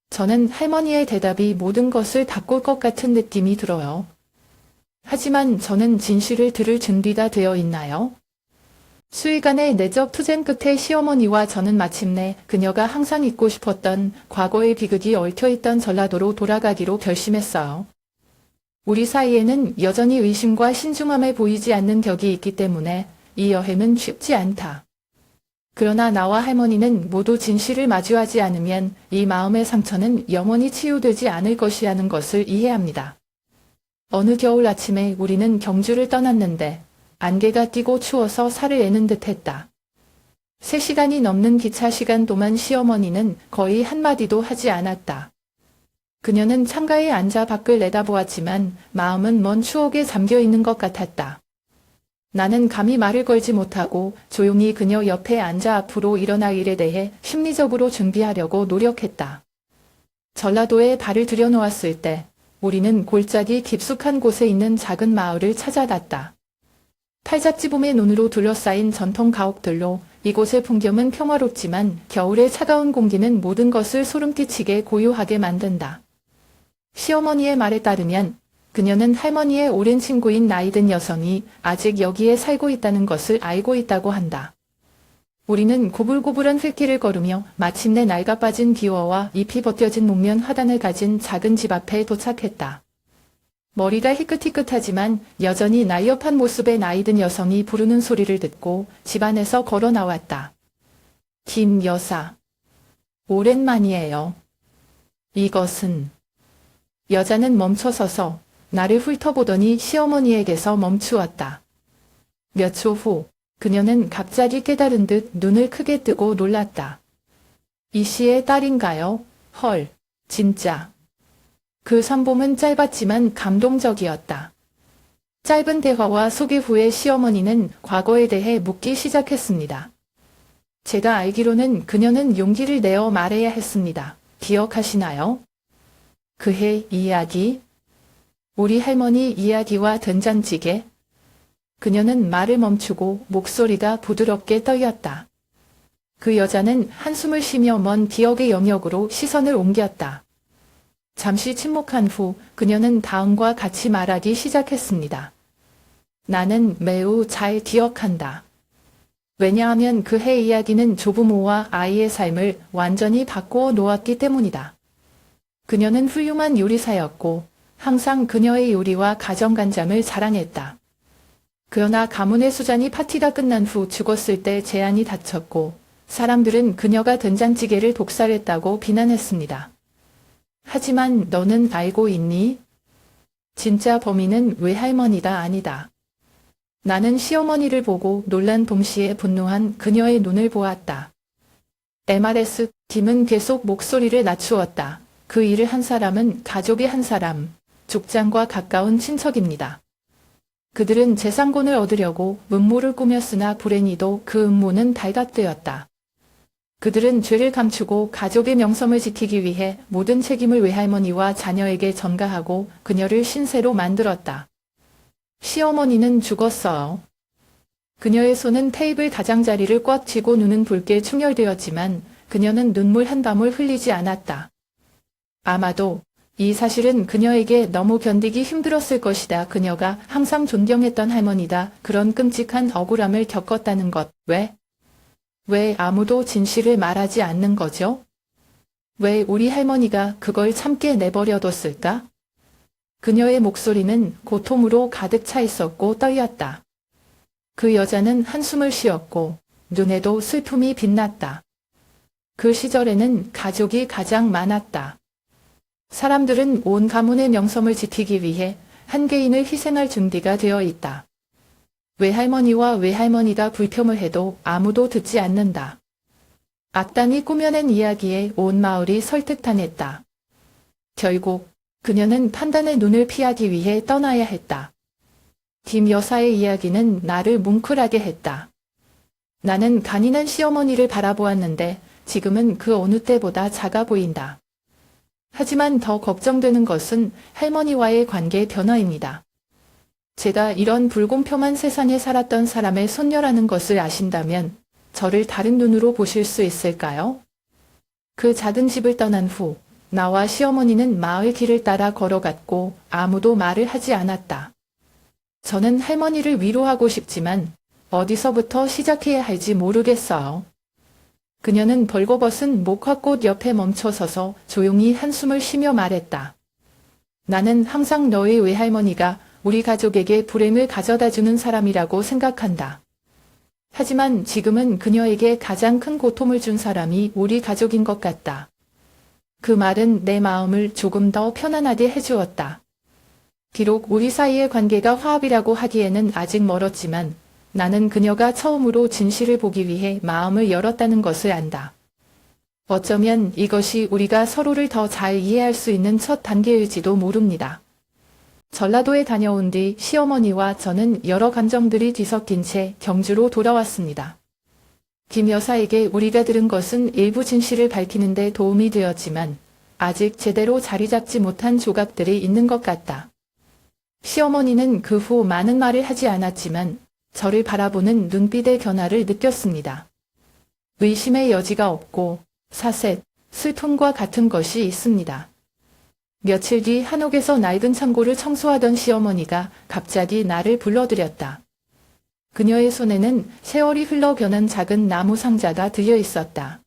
저는 할머니의 대답이 모든 것을 바꿀 것 같은 느낌이 들어요. 하지만 저는 진실을 들을 준비가 되어 있나요? 수일간의 내적 투쟁 끝에 시어머니와 저는 마침내 그녀가 항상 잊고 싶었던 과거의 비극이 얽혀있던 전라도로 돌아가기로 결심했어요. 우리 사이에는 여전히 의심과 신중함에 보이지 않는 벽이 있기 때문에 이 여행은 쉽지 않다. 그러나 나와 할머니는 모두 진실을 마주하지 않으면 이 마음의 상처는 영원히 치유되지 않을 것이라는 것을 이해합니다. 어느 겨울 아침에 우리는 경주를 떠났는데 안개가 끼고 추워서 살을 애는 듯했다. 3시간이 넘는 기차 시간 동안 시어머니는 거의 한마디도 하지 않았다. 그녀는 창가에 앉아 밖을 내다보았지만 마음은 먼 추억에 잠겨있는 것 같았다. 나는 감히 말을 걸지 못하고 조용히 그녀 옆에 앉아 앞으로 일어날 일에 대해 심리적으로 준비하려고 노력했다. 전라도에 발을 들여놓았을 때 우리는 골짜기 깊숙한 곳에 있는 작은 마을을 찾아갔다. 팔잡지봄의 눈으로 둘러싸인 전통 가옥들로 이곳의 풍경은 평화롭지만 겨울의 차가운 공기는 모든 것을 소름 끼치게 고요하게 만든다. 시어머니의 말에 따르면 그녀는 할머니의 오랜 친구인 나이든 여성이 아직 여기에 살고 있다는 것을 알고 있다고 한다. 우리는 고불고불한 흙길을 걸으며 마침내 낡아 빠진 기와와 잎이 벗겨진 목면 화단을 가진 작은 집 앞에 도착했다. 머리가 희끗희끗하지만 여전히 날렵한 모습의 나이든 여성이 부르는 소리를 듣고 집 안에서 걸어 나왔다. 김 여사. 오랜만이에요. 이것은. 여자는 멈춰서서 나를 훑어보더니 시어머니에게서 멈추었다. 몇 초 후 그녀는 갑자기 깨달은 듯 눈을 크게 뜨고 놀랐다. 이 씨의 딸인가요? 헐, 진짜. 그 선봄은 짧았지만 감동적이었다. 짧은 대화와 소개 후에 시어머니는 과거에 대해 묻기 시작했습니다. 제가 알기로는 그녀는 용기를 내어 말해야 했습니다. 기억하시나요? 그해 이야기? 우리 할머니 이야기와 된장찌개? 그녀는 말을 멈추고 목소리가 부드럽게 떨렸다. 그 여자는 한숨을 쉬며 먼 기억의 영역으로 시선을 옮겼다. 잠시 침묵한 후 그녀는 다음과 같이 말하기 시작했습니다. 나는 매우 잘 기억한다. 왜냐하면 그해 이야기는 조부모와 아이의 삶을 완전히 바꾸어 놓았기 때문이다. 그녀는 훌륭한 요리사였고 항상 그녀의 요리와 가정간장을 자랑했다. 그러나 가문의 수잔이 파티가 끝난 후 죽었을 때 재안이 닥쳤고 사람들은 그녀가 된장찌개를 독살했다고 비난했습니다. 하지만 너는 알고 있니? 진짜 범인은 외할머니가 아니다. 나는 시어머니를 보고 놀란 동시에 분노한 그녀의 눈을 보았다. MRS 팀은 계속 목소리를 낮추었다. 그 일을 한 사람은 가족의 한 사람, 족장과 가까운 친척입니다. 그들은 재산권을 얻으려고 음모를 꾸몄으나 불행히도 그 음모는 발각되었다. 그들은 죄를 감추고 가족의 명성을 지키기 위해 모든 책임을 외할머니와 자녀에게 전가하고 그녀를 신세로 만들었다. 시어머니는 죽었어요. 그녀의 손은 테이블 가장자리를 꽉 쥐고 눈은 붉게 충혈되었지만 그녀는 눈물 한 방울 흘리지 않았다. 아마도 이 사실은 그녀에게 너무 견디기 힘들었을 것이다. 그녀가 항상 존경했던 할머니다. 그런 끔찍한 억울함을 겪었다는 것. 왜 아무도 진실을 말하지 않는 거죠? 왜 우리 할머니가 그걸 참게 내버려뒀을까? 그녀의 목소리는 고통으로 가득 차 있었고 떨렸다. 그 여자는 한숨을 쉬었고 눈에도 슬픔이 빛났다. 그 시절에는 가족이 가장 많았다. 사람들은 온 가문의 명성을 지키기 위해 한 개인을 희생할 준비가 되어 있다. 외할머니와 외할머니가 불평을 해도 아무도 듣지 않는다. 악당이 꾸며낸 이야기에 온 마을이 설득당했다. 결국 그녀는 판단의 눈을 피하기 위해 떠나야 했다. 김 여사의 이야기는 나를 뭉클하게 했다. 나는 간인한 시어머니를 바라보았는데 지금은 그 어느 때보다 작아 보인다. 하지만 더 걱정되는 것은 할머니와의 관계 변화입니다. 제가 이런 불공평한 세상에 살았던 사람의 손녀라는 것을 아신다면 저를 다른 눈으로 보실 수 있을까요? 그 작은 집을 떠난 후 나와 시어머니는 마을 길을 따라 걸어갔고 아무도 말을 하지 않았다. 저는 할머니를 위로하고 싶지만 어디서부터 시작해야 할지 모르겠어요. 그녀는 벌거벗은 목화꽃 옆에 멈춰서서 조용히 한숨을 쉬며 말했다. 나는 항상 너의 외할머니가 우리 가족에게 불행을 가져다주는 사람이라고 생각한다. 하지만 지금은 그녀에게 가장 큰 고통을 준 사람이 우리 가족인 것 같다. 그 말은 내 마음을 조금 더 편안하게 해주었다. 비록 우리 사이의 관계가 화합이라고 하기에는 아직 멀었지만 나는 그녀가 처음으로 진실을 보기 위해 마음을 열었다는 것을 안다. 어쩌면 이것이 우리가 서로를 더 잘 이해할 수 있는 첫 단계일지도 모릅니다. 전라도에 다녀온 뒤 시어머니와 저는 여러 감정들이 뒤섞인 채 경주로 돌아왔습니다. 김 여사에게 우리가 들은 것은 일부 진실을 밝히는 데 도움이 되었지만 아직 제대로 자리 잡지 못한 조각들이 있는 것 같다. 시어머니는 그 후 많은 말을 하지 않았지만 저를 바라보는 눈빛의 변화를 느꼈습니다. 의심의 여지가 없고 사색, 슬픔과 같은 것이 있습니다. 며칠 뒤 한옥에서 낡은 창고를 청소하던 시어머니가 갑자기 나를 불러들였다. 그녀의 손에는 세월이 흘러 변한 작은 나무 상자가 들려 있었다.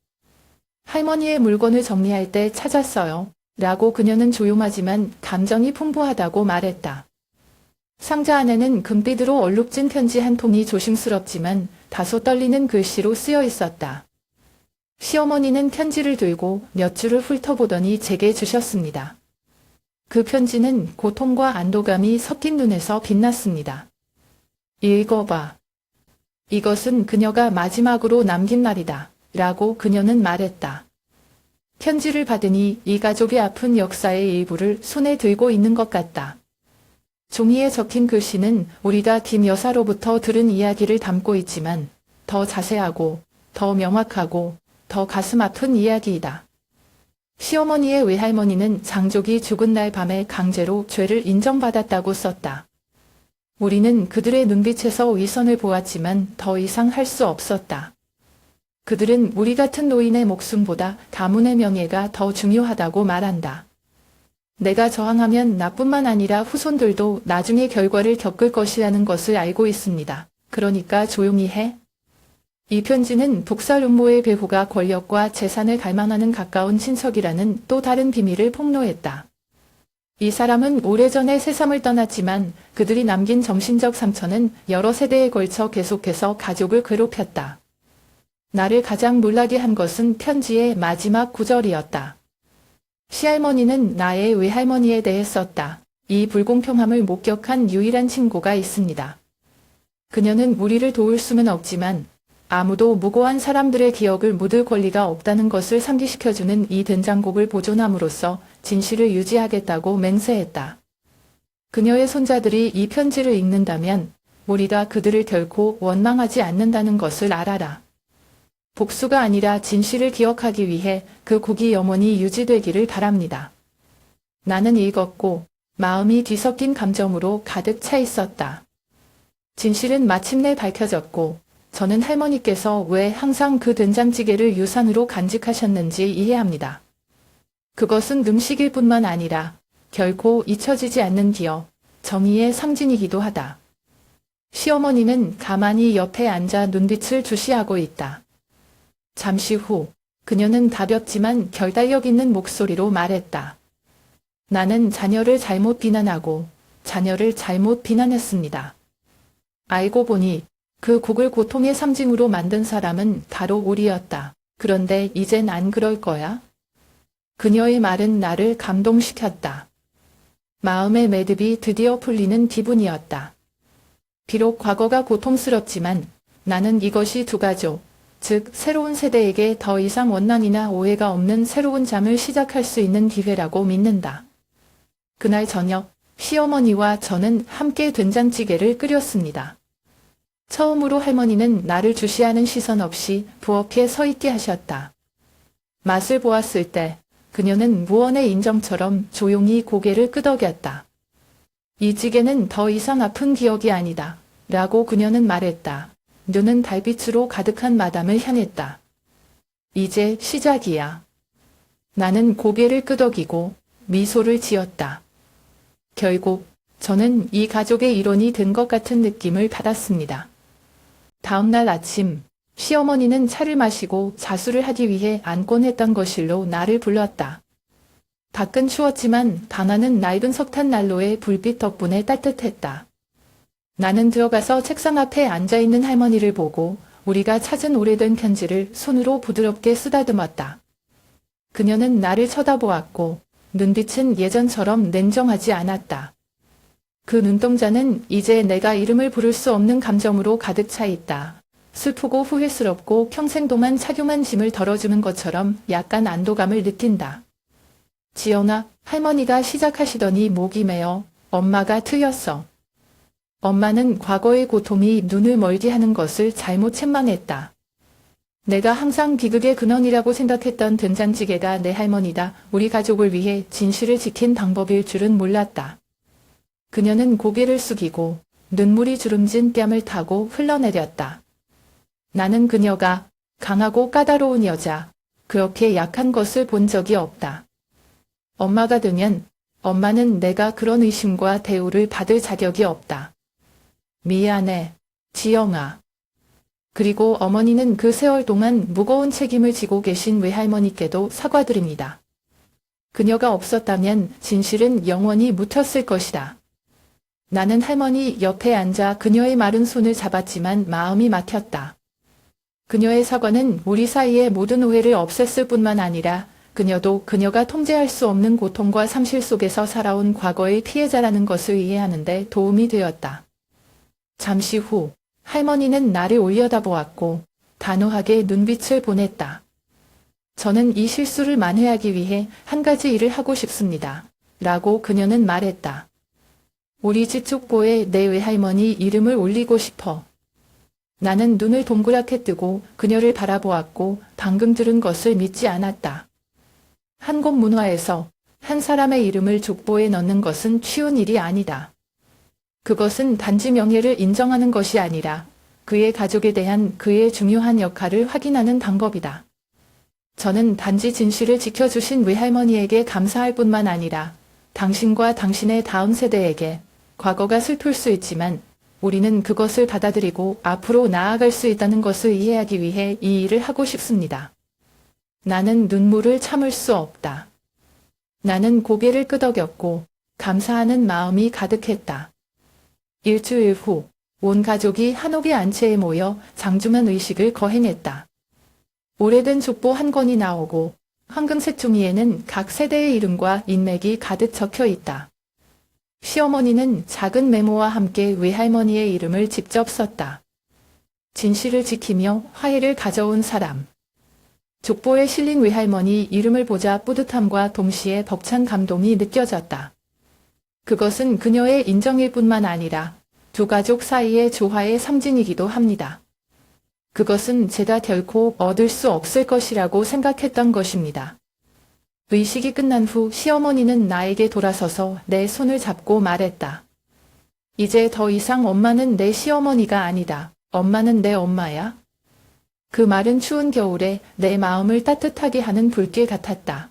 할머니의 물건을 정리할 때 찾았어요. 라고 그녀는 조용하지만 감정이 풍부하다고 말했다. 상자 안에는 금빛으로 얼룩진 편지 한 통이 조심스럽지만 다소 떨리는 글씨로 쓰여 있었다. 시어머니는 편지를 들고 몇 줄을 훑어보더니 제게 주셨습니다. 그 편지는 고통과 안도감이 섞인 눈에서 빛났습니다. 읽어봐. 이것은 그녀가 마지막으로 남긴 말이다. 라고 그녀는 말했다. 편지를 받으니 이 가족의 아픈 역사의 일부를 손에 들고 있는 것 같다. 종이에 적힌 글씨는 우리가 김 여사로부터 들은 이야기를 담고 있지만 더 자세하고 더 명확하고 더 가슴 아픈 이야기이다. 시어머니의 외할머니는 장족이 죽은 날 밤에 강제로 죄를 인정받았다고 썼다. 우리는 그들의 눈빛에서 위선을 보았지만 더 이상 할 수 없었다. 그들은 우리 같은 노인의 목숨보다 가문의 명예가 더 중요하다고 말한다. 내가 저항하면 나뿐만 아니라 후손들도 나중에 결과를 겪을 것이라는 것을 알고 있습니다. 그러니까 조용히 해. 이 편지는 북살 음모의 배후가 권력과 재산을 갈망하는 가까운 친척이라는 또 다른 비밀을 폭로했다. 이 사람은 오래전에 세상을 떠났지만 그들이 남긴 정신적 상처는 여러 세대에 걸쳐 계속해서 가족을 괴롭혔다. 나를 가장 놀라게 한 것은 편지의 마지막 구절이었다. 시할머니는 나의 외할머니에 대해 썼다. 이 불공평함을 목격한 유일한 친구가 있습니다. 그녀는 우리를 도울 수는 없지만 아무도 무고한 사람들의 기억을 묻을 권리가 없다는 것을 상기시켜주는 이 된장곡을 보존함으로써 진실을 유지하겠다고 맹세했다. 그녀의 손자들이 이 편지를 읽는다면 우리가 그들을 결코 원망하지 않는다는 것을 알아라. 복수가 아니라 진실을 기억하기 위해 그 곡이 영원히 유지되기를 바랍니다. 나는 읽었고 마음이 뒤섞인 감정으로 가득 차 있었다. 진실은 마침내 밝혀졌고 저는 할머니께서 왜 항상 그 된장찌개를 유산으로 간직하셨는지 이해합니다. 그것은 음식일 뿐만 아니라 결코 잊혀지지 않는 기억, 정의의 상징이기도 하다. 시어머니는 가만히 옆에 앉아 눈빛을 주시하고 있다. 잠시 후 그녀는 가볍지만 결단력 있는 목소리로 말했다. 나는 자녀를 잘못 비난하고 자녀를 잘못 비난했습니다. 알고 보니 그 곡을 고통의 상징으로 만든 사람은 바로 우리였다. 그런데 이젠 안 그럴 거야? 그녀의 말은 나를 감동시켰다. 마음의 매듭이 드디어 풀리는 기분이었다. 비록 과거가 고통스럽지만 나는 이것이 두 가족, 즉 새로운 세대에게 더 이상 원난이나 오해가 없는 새로운 잠을 시작할 수 있는 기회라고 믿는다. 그날 저녁 시어머니와 저는 함께 된장찌개를 끓였습니다. 처음으로 할머니는 나를 주시하는 시선 없이 부엌에 서 있게 하셨다. 맛을 보았을 때 그녀는 무언의 인정처럼 조용히 고개를 끄덕였다. 이 찌개는 더 이상 아픈 기억이 아니다. 라고 그녀는 말했다. 눈은 달빛으로 가득한 마담을 향했다. 이제 시작이야. 나는 고개를 끄덕이고 미소를 지었다. 결국 저는 이 가족의 일원이 된 것 같은 느낌을 받았습니다. 다음 날 아침 시어머니는 차를 마시고 자수를 하기 위해 안곤 했던 거실로 나를 불렀다. 밖은 추웠지만 방 안은 낡은 석탄 난로의 불빛 덕분에 따뜻했다. 나는 들어가서 책상 앞에 앉아있는 할머니를 보고 우리가 찾은 오래된 편지를 손으로 부드럽게 쓰다듬었다. 그녀는 나를 쳐다보았고 눈빛은 예전처럼 냉정하지 않았다. 그 눈동자는 이제 내가 이름을 부를 수 없는 감정으로 가득 차 있다. 슬프고 후회스럽고 평생 동안 착용한 짐을 덜어주는 것처럼 약간 안도감을 느낀다. 지연아, 할머니가 시작하시더니 목이 메어 엄마가 틀렸어. 엄마는 과거의 고통이 눈을 멀게 하는 것을 잘못 책망했다. 내가 항상 비극의 근원이라고 생각했던 된장찌개가 내 할머니다. 우리 가족을 위해 진실을 지킨 방법일 줄은 몰랐다. 그녀는 고개를 숙이고 눈물이 주름진 뺨을 타고 흘러내렸다. 나는 그녀가 강하고 까다로운 여자, 그렇게 약한 것을 본 적이 없다. 엄마가 되면 엄마는 내가 그런 의심과 대우를 받을 자격이 없다. 미안해, 지영아. 그리고 어머니는 그 세월 동안 무거운 책임을 지고 계신 외할머니께도 사과드립니다. 그녀가 없었다면 진실은 영원히 묻혔을 것이다. 나는 할머니 옆에 앉아 그녀의 마른 손을 잡았지만 마음이 막혔다. 그녀의 사과는 우리 사이의 모든 오해를 없앴을 뿐만 아니라 그녀도 그녀가 통제할 수 없는 고통과 상실 속에서 살아온 과거의 피해자라는 것을 이해하는 데 도움이 되었다. 잠시 후 할머니는 나를 올려다보았고 단호하게 눈빛을 보냈다. 저는 이 실수를 만회하기 위해 한 가지 일을 하고 싶습니다. 라고 그녀는 말했다. 우리 집 족보에 내 외할머니 이름을 올리고 싶어. 나는 눈을 동그랗게 뜨고 그녀를 바라보았고 방금 들은 것을 믿지 않았다. 한국 문화에서 한 사람의 이름을 족보에 넣는 것은 쉬운 일이 아니다. 그것은 단지 명예를 인정하는 것이 아니라 그의 가족에 대한 그의 중요한 역할을 확인하는 방법이다. 저는 단지 진실을 지켜주신 외할머니에게 감사할 뿐만 아니라 당신과 당신의 다음 세대에게 과거가 슬플 수 있지만 우리는 그것을 받아들이고 앞으로 나아갈 수 있다는 것을 이해하기 위해 이 일을 하고 싶습니다. 나는 눈물을 참을 수 없다. 나는 고개를 끄덕였고 감사하는 마음이 가득했다. 일주일 후 온 가족이 한옥의 안채에 모여 장중한 의식을 거행했다. 오래된 족보 한 권이 나오고 황금색 종이에는 각 세대의 이름과 인맥이 가득 적혀 있다. 시어머니는 작은 메모와 함께 외할머니의 이름을 직접 썼다. 진실을 지키며 화해를 가져온 사람. 족보에 실린 외할머니 이름을 보자 뿌듯함과 동시에 벅찬 감동이 느껴졌다. 그것은 그녀의 인정일 뿐만 아니라 두 가족 사이의 조화의 상징이기도 합니다. 그것은 제가 결코 얻을 수 없을 것이라고 생각했던 것입니다. 의식이 끝난 후 시어머니는 나에게 돌아서서 내 손을 잡고 말했다. 이제 더 이상 엄마는 내 시어머니가 아니다. 엄마는 내 엄마야. 그 말은 추운 겨울에 내 마음을 따뜻하게 하는 불길 같았다.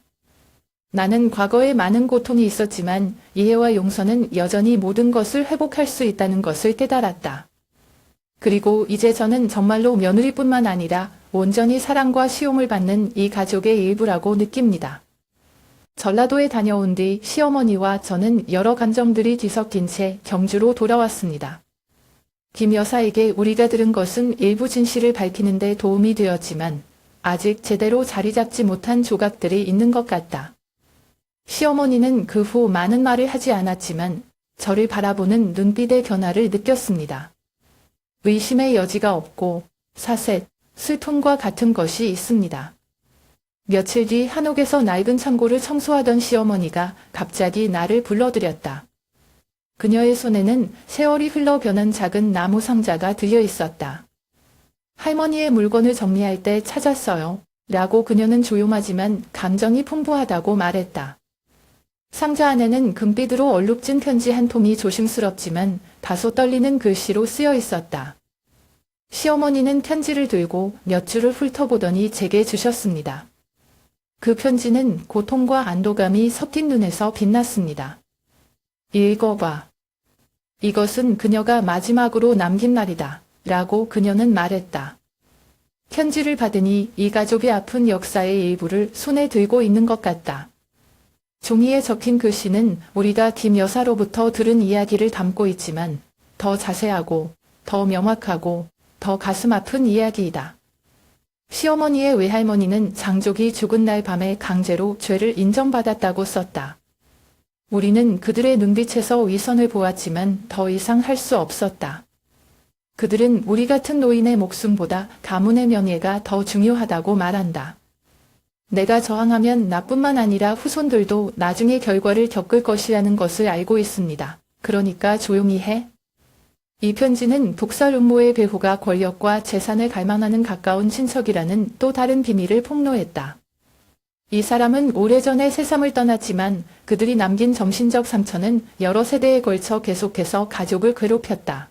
나는 과거에 많은 고통이 있었지만 이해와 용서는 여전히 모든 것을 회복할 수 있다는 것을 깨달았다. 그리고 이제 저는 정말로 며느리뿐만 아니라 온전히 사랑과 시움을 받는 이 가족의 일부라고 느낍니다. 전라도에 다녀온 뒤 시어머니와 저는 여러 감정들이 뒤섞인 채 경주로 돌아왔습니다. 김 여사에게 우리가 들은 것은 일부 진실을 밝히는 데 도움이 되었지만 아직 제대로 자리 잡지 못한 조각들이 있는 것 같다. 시어머니는 그 후 많은 말을 하지 않았지만 저를 바라보는 눈빛의 변화를 느꼈습니다. 의심의 여지가 없고 사색, 슬픔과 같은 것이 있습니다. 며칠 뒤 한옥에서 낡은 창고를 청소하던 시어머니가 갑자기 나를 불러들였다. 그녀의 손에는 세월이 흘러 변한 작은 나무 상자가 들려 있었다. 할머니의 물건을 정리할 때 찾았어요. 라고 그녀는 조용하지만 감정이 풍부하다고 말했다. 상자 안에는 금빛으로 얼룩진 편지 한 통이 조심스럽지만 다소 떨리는 글씨로 쓰여 있었다. 시어머니는 편지를 들고 몇 줄을 훑어보더니 제게 주셨습니다. 그 편지는 고통과 안도감이 섞인 눈에서 빛났습니다. 읽어봐. 이것은 그녀가 마지막으로 남긴 날이다. 라고 그녀는 말했다. 편지를 받으니 이 가족이 아픈 역사의 일부를 손에 들고 있는 것 같다. 종이에 적힌 글씨는 우리가 김 여사로부터 들은 이야기를 담고 있지만 더 자세하고 더 명확하고 더 가슴 아픈 이야기이다. 시어머니의 외할머니는 장족이 죽은 날 밤에 강제로 죄를 인정받았다고 썼다. 우리는 그들의 눈빛에서 위선을 보았지만 더 이상 할 수 없었다. 그들은 우리 같은 노인의 목숨보다 가문의 명예가 더 중요하다고 말한다. 내가 저항하면 나뿐만 아니라 후손들도 나중에 결과를 겪을 것이라는 것을 알고 있습니다. 그러니까 조용히 해. 이 편지는 독살 음모의 배후가 권력과 재산을 갈망하는 가까운 친척이라는 또 다른 비밀을 폭로했다. 이 사람은 오래전에 세상을 떠났지만 그들이 남긴 정신적 상처는 여러 세대에 걸쳐 계속해서 가족을 괴롭혔다.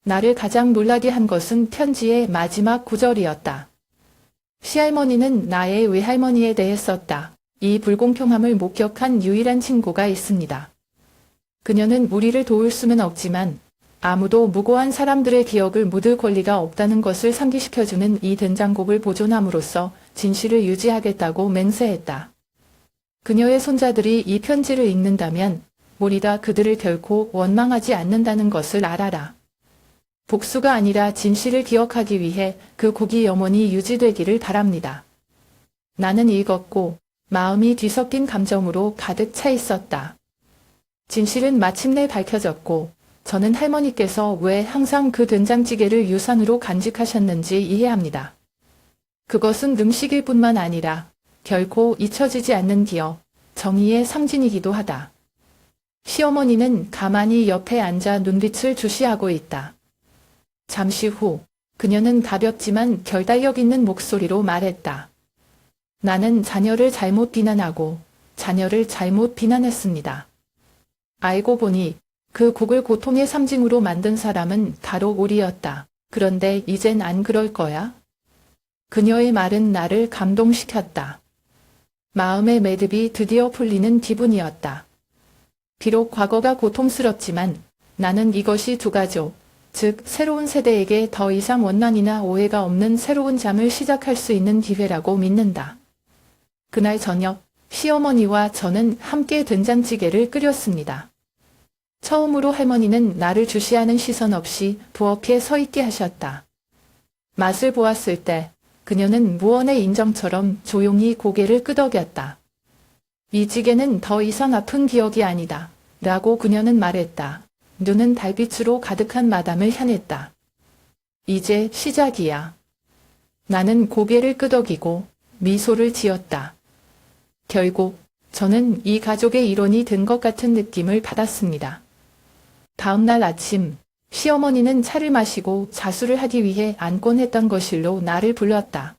나를 가장 놀라게 한 것은 편지의 마지막 구절이었다. 시할머니는 나의 외할머니에 대해 썼다. 이 불공평함을 목격한 유일한 친구가 있습니다. 그녀는 우리를 도울 수는 없지만 아무도 무고한 사람들의 기억을 묻을 권리가 없다는 것을 상기시켜주는 이 된장곡을 보존함으로써 진실을 유지하겠다고 맹세했다. 그녀의 손자들이 이 편지를 읽는다면 우리가 그들을 결코 원망하지 않는다는 것을 알아라. 복수가 아니라 진실을 기억하기 위해 그 곡이 영원히 유지되기를 바랍니다. 나는 읽었고 마음이 뒤섞인 감정으로 가득 차 있었다. 진실은 마침내 밝혀졌고 저는 할머니께서 왜 항상 그 된장찌개를 유산으로 간직하셨는지 이해합니다. 그것은 음식일 뿐만 아니라 결코 잊혀지지 않는 기억, 정의의 상징이기도 하다. 시어머니는 가만히 옆에 앉아 눈빛을 주시하고 있다. 잠시 후 그녀는 가볍지만 결단력 있는 목소리로 말했다. 나는 자녀를 잘못 비난하고 자녀를 잘못 비난했습니다. 알고 보니 그 곡을 고통의 상징으로 만든 사람은 바로 우리였다. 그런데 이젠 안 그럴 거야? 그녀의 말은 나를 감동시켰다. 마음의 매듭이 드디어 풀리는 기분이었다. 비록 과거가 고통스럽지만 나는 이것이 두 가족, 즉 새로운 세대에게 더 이상 원난이나 오해가 없는 새로운 잠을 시작할 수 있는 기회라고 믿는다. 그날 저녁 시어머니와 저는 함께 된장찌개를 끓였습니다. 처음으로 할머니는 나를 주시하는 시선 없이 부엌에 서 있게 하셨다. 맛을 보았을 때 그녀는 무언의 인정처럼 조용히 고개를 끄덕였다. 이 찌개는 더 이상 아픈 기억이 아니다. 라고 그녀는 말했다. 눈은 달빛으로 가득한 마담을 향했다. 이제 시작이야. 나는 고개를 끄덕이고 미소를 지었다. 결국 저는 이 가족의 일원이 된 것 같은 느낌을 받았습니다. 다음 날 아침 시어머니는 차를 마시고 자수를 하기 위해 안곤 했던 거실로 나를 불렀다.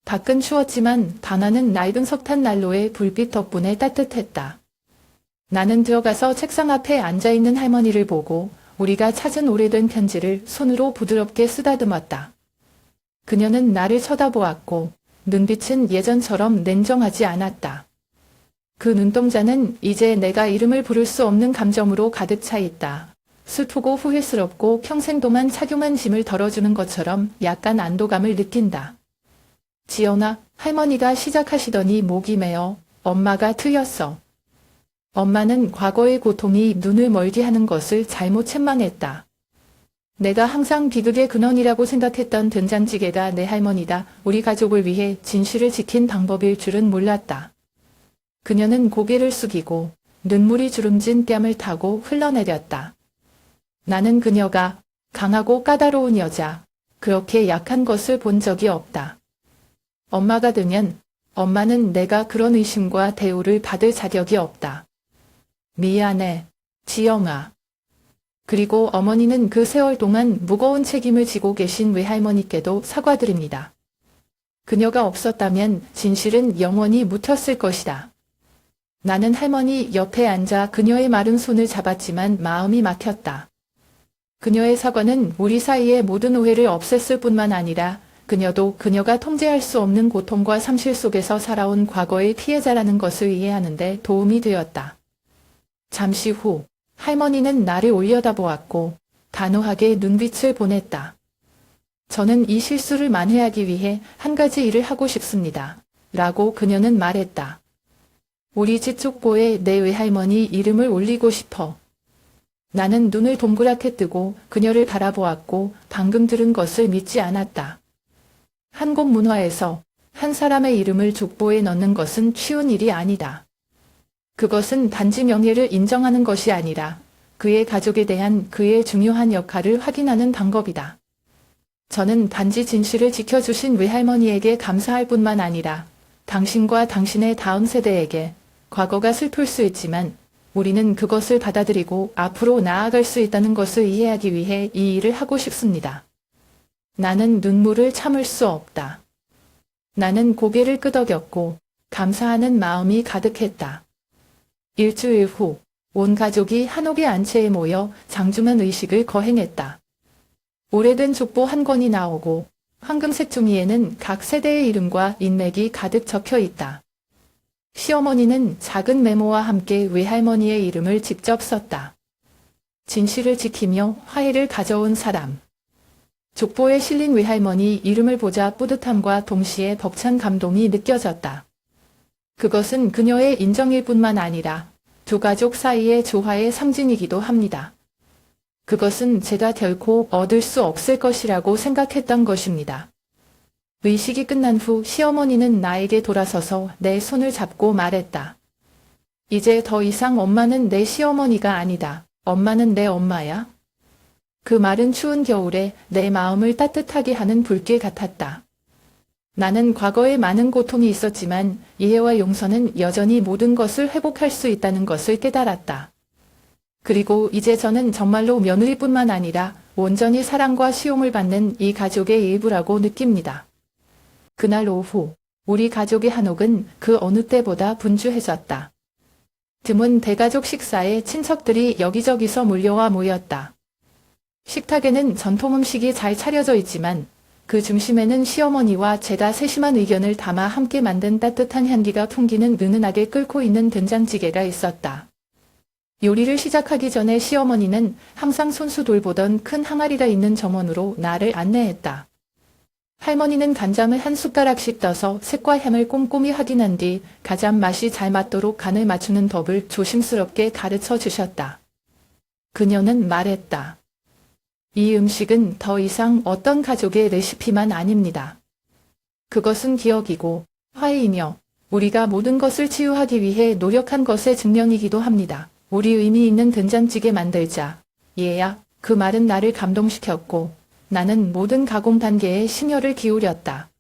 밖은 추웠지만 방안은 낡은 석탄 난로의 불빛 덕분에 따뜻했다. 나는 들어가서 책상 앞에 앉아있는 할머니를 보고 우리가 찾은 오래된 편지를 손으로 부드럽게 쓰다듬었다. 그녀는 나를 쳐다보았고 눈빛은 예전처럼 냉정하지 않았다. 그 눈동자는 이제 내가 이름을 부를 수 없는 감정으로 가득 차 있다. 슬프고 후회스럽고 평생 동안 착용한 짐을 덜어주는 것처럼 약간 안도감을 느낀다. 지연아, 할머니가 시작하시더니 목이 메어 엄마가 틀렸어. 엄마는 과거의 고통이 눈을 멀게 하는 것을 잘못 책망했다. 내가 항상 비극의 근원이라고 생각했던 된장찌개가 내 할머니다. 우리 가족을 위해 진실을 지킨 방법일 줄은 몰랐다. 그녀는 고개를 숙이고 눈물이 주름진 뺨을 타고 흘러내렸다. 나는 그녀가 강하고 까다로운 여자, 그렇게 약한 것을 본 적이 없다. 엄마가 되면 엄마는 내가 그런 의심과 대우를 받을 자격이 없다. 미안해, 지영아. 그리고 어머니는 그 세월 동안 무거운 책임을 지고 계신 외할머니께도 사과드립니다. 그녀가 없었다면 진실은 영원히 묻혔을 것이다. 나는 할머니 옆에 앉아 그녀의 마른 손을 잡았지만 마음이 막혔다. 그녀의 사과는 우리 사이의 모든 오해를 없앴을 뿐만 아니라 그녀도 그녀가 통제할 수 없는 고통과 상실 속에서 살아온 과거의 피해자라는 것을 이해하는 데 도움이 되었다. 잠시 후 할머니는 나를 올려다보았고 단호하게 눈빛을 보냈다. 저는 이 실수를 만회하기 위해 한 가지 일을 하고 싶습니다. 라고 그녀는 말했다. 우리 집 족보에 내 외할머니 이름을 올리고 싶어. 나는 눈을 동그랗게 뜨고 그녀를 바라보았고 방금 들은 것을 믿지 않았다. 한국 문화에서 한 사람의 이름을 족보에 넣는 것은 쉬운 일이 아니다. 그것은 단지 명예를 인정하는 것이 아니라 그의 가족에 대한 그의 중요한 역할을 확인하는 방법이다. 저는 단지 진실을 지켜주신 외할머니에게 감사할 뿐만 아니라 당신과 당신의 다음 세대에게 과거가 슬플 수 있지만 우리는 그것을 받아들이고 앞으로 나아갈 수 있다는 것을 이해하기 위해 이 일을 하고 싶습니다. 나는 눈물을 참을 수 없다. 나는 고개를 끄덕였고 감사하는 마음이 가득했다. 일주일 후 온 가족이 한옥의 안채에 모여 장중한 의식을 거행했다. 오래된 족보 한 권이 나오고 황금색 종이에는 각 세대의 이름과 인맥이 가득 적혀 있다. 시어머니는 작은 메모와 함께 외할머니의 이름을 직접 썼다. 진실을 지키며 화해를 가져온 사람. 족보에 실린 외할머니 이름을 보자 뿌듯함과 동시에 벅찬 감동이 느껴졌다. 그것은 그녀의 인정일 뿐만 아니라 두 가족 사이의 조화의 상징이기도 합니다. 그것은 제가 결코 얻을 수 없을 것이라고 생각했던 것입니다. 의식이 끝난 후 시어머니는 나에게 돌아서서 내 손을 잡고 말했다. 이제 더 이상 엄마는 내 시어머니가 아니다. 엄마는 내 엄마야. 그 말은 추운 겨울에 내 마음을 따뜻하게 하는 불길 같았다. 나는 과거에 많은 고통이 있었지만 이해와 용서는 여전히 모든 것을 회복할 수 있다는 것을 깨달았다. 그리고 이제 저는 정말로 며느리뿐만 아니라 온전히 사랑과 시용을 받는 이 가족의 일부라고 느낍니다. 그날 오후 우리 가족의 한옥은 그 어느 때보다 분주해졌다. 드문 대가족 식사에 친척들이 여기저기서 몰려와 모였다. 식탁에는 전통 음식이 잘 차려져 있지만 그 중심에는 시어머니와 제가 세심한 의견을 담아 함께 만든 따뜻한 향기가 풍기는 은은하게 끓고 있는 된장찌개가 있었다. 요리를 시작하기 전에 시어머니는 항상 손수 돌보던 큰 항아리가 있는 정원으로 나를 안내했다. 할머니는 간장을 한 숟가락씩 떠서 색과 향을 꼼꼼히 확인한 뒤 가장 맛이 잘 맞도록 간을 맞추는 법을 조심스럽게 가르쳐 주셨다. 그녀는 말했다. 이 음식은 더 이상 어떤 가족의 레시피만 아닙니다. 그것은 기억이고 화해이며 우리가 모든 것을 치유하기 위해 노력한 것의 증명이기도 합니다. 우리 의미 있는 된장찌개 만들자. 얘야, 그 말은 나를 감동시켰고 나는 모든 가공 단계에 심혈을 기울였다.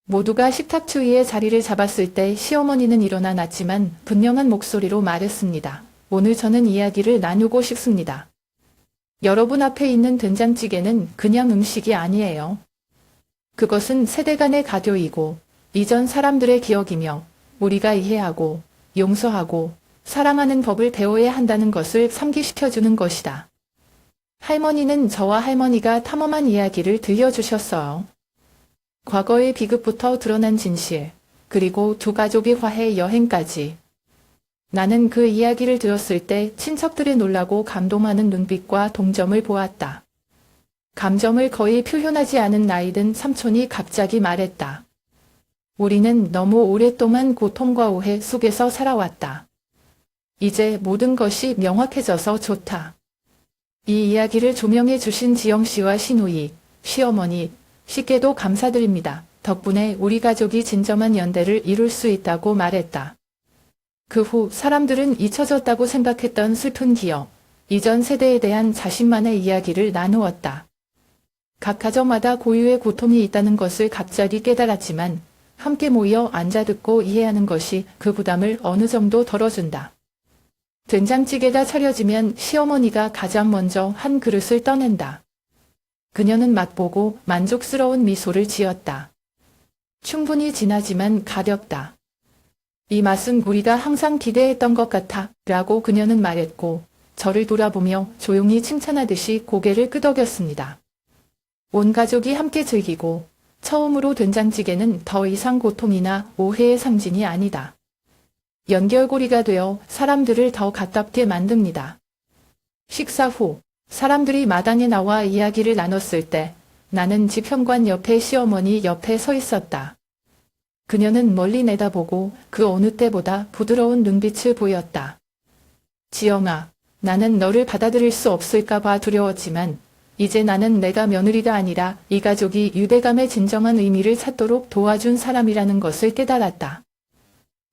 모두가 식탁 주위에 자리를 잡았을 때 시어머니는 일어나 났지만 분명한 목소리로 말했습니다. 오늘 저는 이야기를 나누고 싶습니다. 여러분 앞에 있는 된장찌개는 그냥 음식이 아니에요. 그것은 세대 간의 가교이고 이전 사람들의 기억이며 우리가 이해하고 용서하고 사랑하는 법을 배워야 한다는 것을 상기시켜주는 것이다. 할머니는 저와 할머니가 탐험한 이야기를 들려주셨어요. 과거의 비극부터 드러난 진실, 그리고 두 가족의 화해 여행까지. 나는 그 이야기를 들었을 때 친척들의 놀라고 감동하는 눈빛과 동정을 보았다. 감정을 거의 표현하지 않은 나이든 삼촌이 갑자기 말했다. 우리는 너무 오랫동안 고통과 오해 속에서 살아왔다. 이제 모든 것이 명확해져서 좋다. 이 이야기를 조명해 주신 지영 씨와 신우이, 시어머니, 씨께도 감사드립니다. 덕분에 우리 가족이 진정한 연대를 이룰 수 있다고 말했다. 그 후 사람들은 잊혀졌다고 생각했던 슬픈 기억, 이전 세대에 대한 자신만의 이야기를 나누었다. 각 가정마다 고유의 고통이 있다는 것을 갑자기 깨달았지만 함께 모여 앉아 듣고 이해하는 것이 그 부담을 어느 정도 덜어준다. 된장찌개가 차려지면 시어머니가 가장 먼저 한 그릇을 떠낸다. 그녀는 맛보고 만족스러운 미소를 지었다. 충분히 진하지만 가볍다. 이 맛은 우리가 항상 기대했던 것 같아 라고 그녀는 말했고 저를 돌아보며 조용히 칭찬하듯이 고개를 끄덕였습니다. 온 가족이 함께 즐기고 처음으로 된장찌개는 더 이상 고통이나 오해의 상징이 아니다. 연결고리가 되어 사람들을 더 가깝게 만듭니다. 식사 후 사람들이 마당에 나와 이야기를 나눴을 때 나는 집 현관 옆에 시어머니 옆에 서 있었다. 그녀는 멀리 내다보고 그 어느 때보다 부드러운 눈빛을 보였다. 지영아, 나는 너를 받아들일 수 없을까봐 두려웠지만 이제 나는 내가 며느리가 아니라 이 가족이 유대감의 진정한 의미를 찾도록 도와준 사람이라는 것을 깨달았다.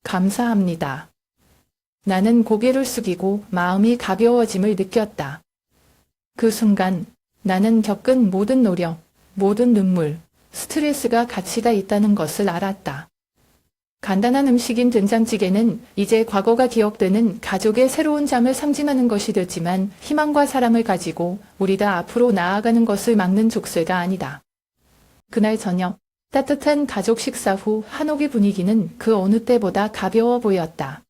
감사합니다. 나는 고개를 숙이고 마음이 가벼워짐을 느꼈다. 그 순간 나는 겪은 모든 노력, 모든 눈물, 스트레스가 가치가 있다는 것을 알았다. 간단한 음식인 된장찌개는 이제 과거가 기억되는 가족의 새로운 잠을 상징하는 것이 됐지만 희망과 사랑을 가지고 우리가 앞으로 나아가는 것을 막는 족쇄가 아니다. 그날 저녁 따뜻한 가족 식사 후 한옥의 분위기는 그 어느 때보다 가벼워 보였다.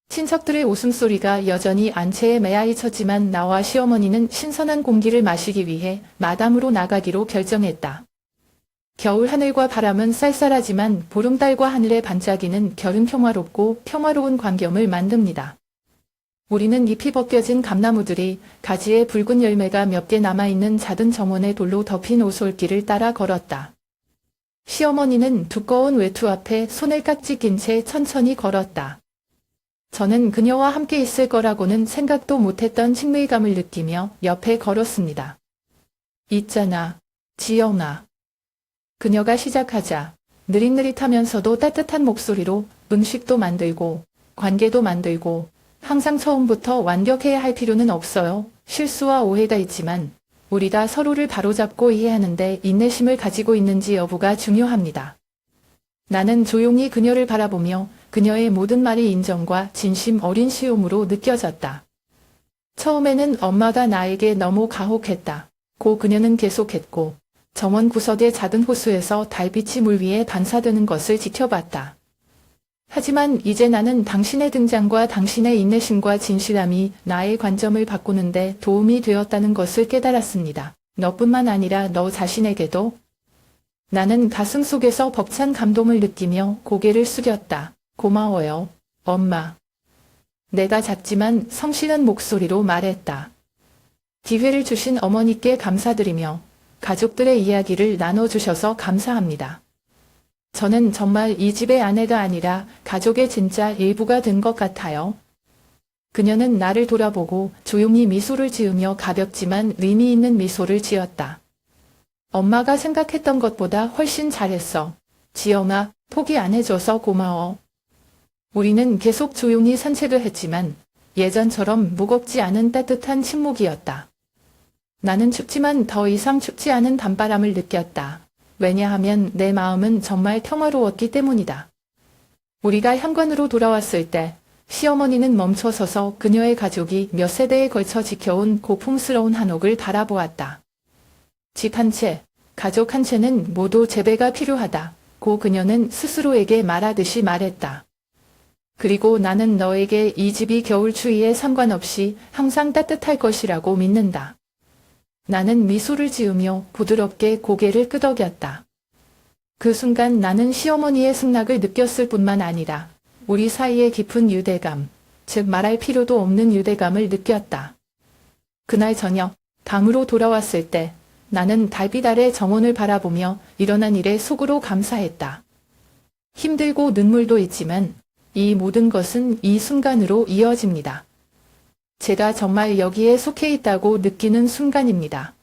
친척들의 웃음소리가 여전히 안채에 매아있었지만 나와 시어머니는 신선한 공기를 마시기 위해 마당으로 나가기로 결정했다. 겨울 하늘과 바람은 쌀쌀하지만 보름달과 하늘의 반짝이는 결은 평화롭고 평화로운 광경을 만듭니다. 우리는 잎이 벗겨진 감나무들이 가지에 붉은 열매가 몇 개 남아있는 작은 정원의 돌로 덮인 오솔길을 따라 걸었다. 시어머니는 두꺼운 외투 앞에 손을 깍지 낀 채 천천히 걸었다. 저는 그녀와 함께 있을 거라고는 생각도 못했던 친밀감을 느끼며 옆에 걸었습니다. 있잖아, 지영아. 그녀가 시작하자 느릿느릿하면서도 따뜻한 목소리로 음식도 만들고 관계도 만들고 항상 처음부터 완벽해야 할 필요는 없어요. 실수와 오해가 있지만 우리가 서로를 바로잡고 이해하는데 인내심을 가지고 있는지 여부가 중요합니다. 나는 조용히 그녀를 바라보며 그녀의 모든 말이 인정과 진심 어린 시옴으로 느껴졌다. 처음에는 엄마가 나에게 너무 가혹했다. 고 그녀는 계속했고 정원 구석의 작은 호수에서 달빛이 물 위에 반사되는 것을 지켜봤다. 하지만 이제 나는 당신의 등장과 당신의 인내심과 진실함이 나의 관점을 바꾸는데 도움이 되었다는 것을 깨달았습니다. 너뿐만 아니라 너 자신에게도. 나는 가슴 속에서 벅찬 감동을 느끼며 고개를 숙였다. 고마워요, 엄마. 내가 작지만 성실한 목소리로 말했다. 기회를 주신 어머니께 감사드리며 가족들의 이야기를 나눠주셔서 감사합니다. 저는 정말 이 집의 아내가 아니라 가족의 진짜 일부가 된 것 같아요. 그녀는 나를 돌아보고 조용히 미소를 지으며 가볍지만 의미 있는 미소를 지었다. 엄마가 생각했던 것보다 훨씬 잘했어. 지영아, 포기 안 해줘서 고마워. 우리는 계속 조용히 산책을 했지만 예전처럼 무겁지 않은 따뜻한 침묵이었다. 나는 춥지만 더 이상 춥지 않은 밤바람을 느꼈다. 왜냐하면 내 마음은 정말 평화로웠기 때문이다. 우리가 현관으로 돌아왔을 때 시어머니는 멈춰서서 그녀의 가족이 몇 세대에 걸쳐 지켜온 고풍스러운 한옥을 바라보았다. 집 한 채, 가족 한 채는 모두 재배가 필요하다. 고 그녀는 스스로에게 말하듯이 말했다. 그리고 나는 너에게 이 집이 겨울 추위에 상관없이 항상 따뜻할 것이라고 믿는다. 나는 미소를 지으며 부드럽게 고개를 끄덕였다. 그 순간 나는 시어머니의 승낙을 느꼈을 뿐만 아니라 우리 사이의 깊은 유대감, 즉 말할 필요도 없는 유대감을 느꼈다. 그날 저녁, 방으로 돌아왔을 때 나는 달빛 아래 정원을 바라보며 일어난 일에 속으로 감사했다. 힘들고 눈물도 있지만 이 모든 것은 이 순간으로 이어집니다. 제가 정말 여기에 속해 있다고 느끼는 순간입니다.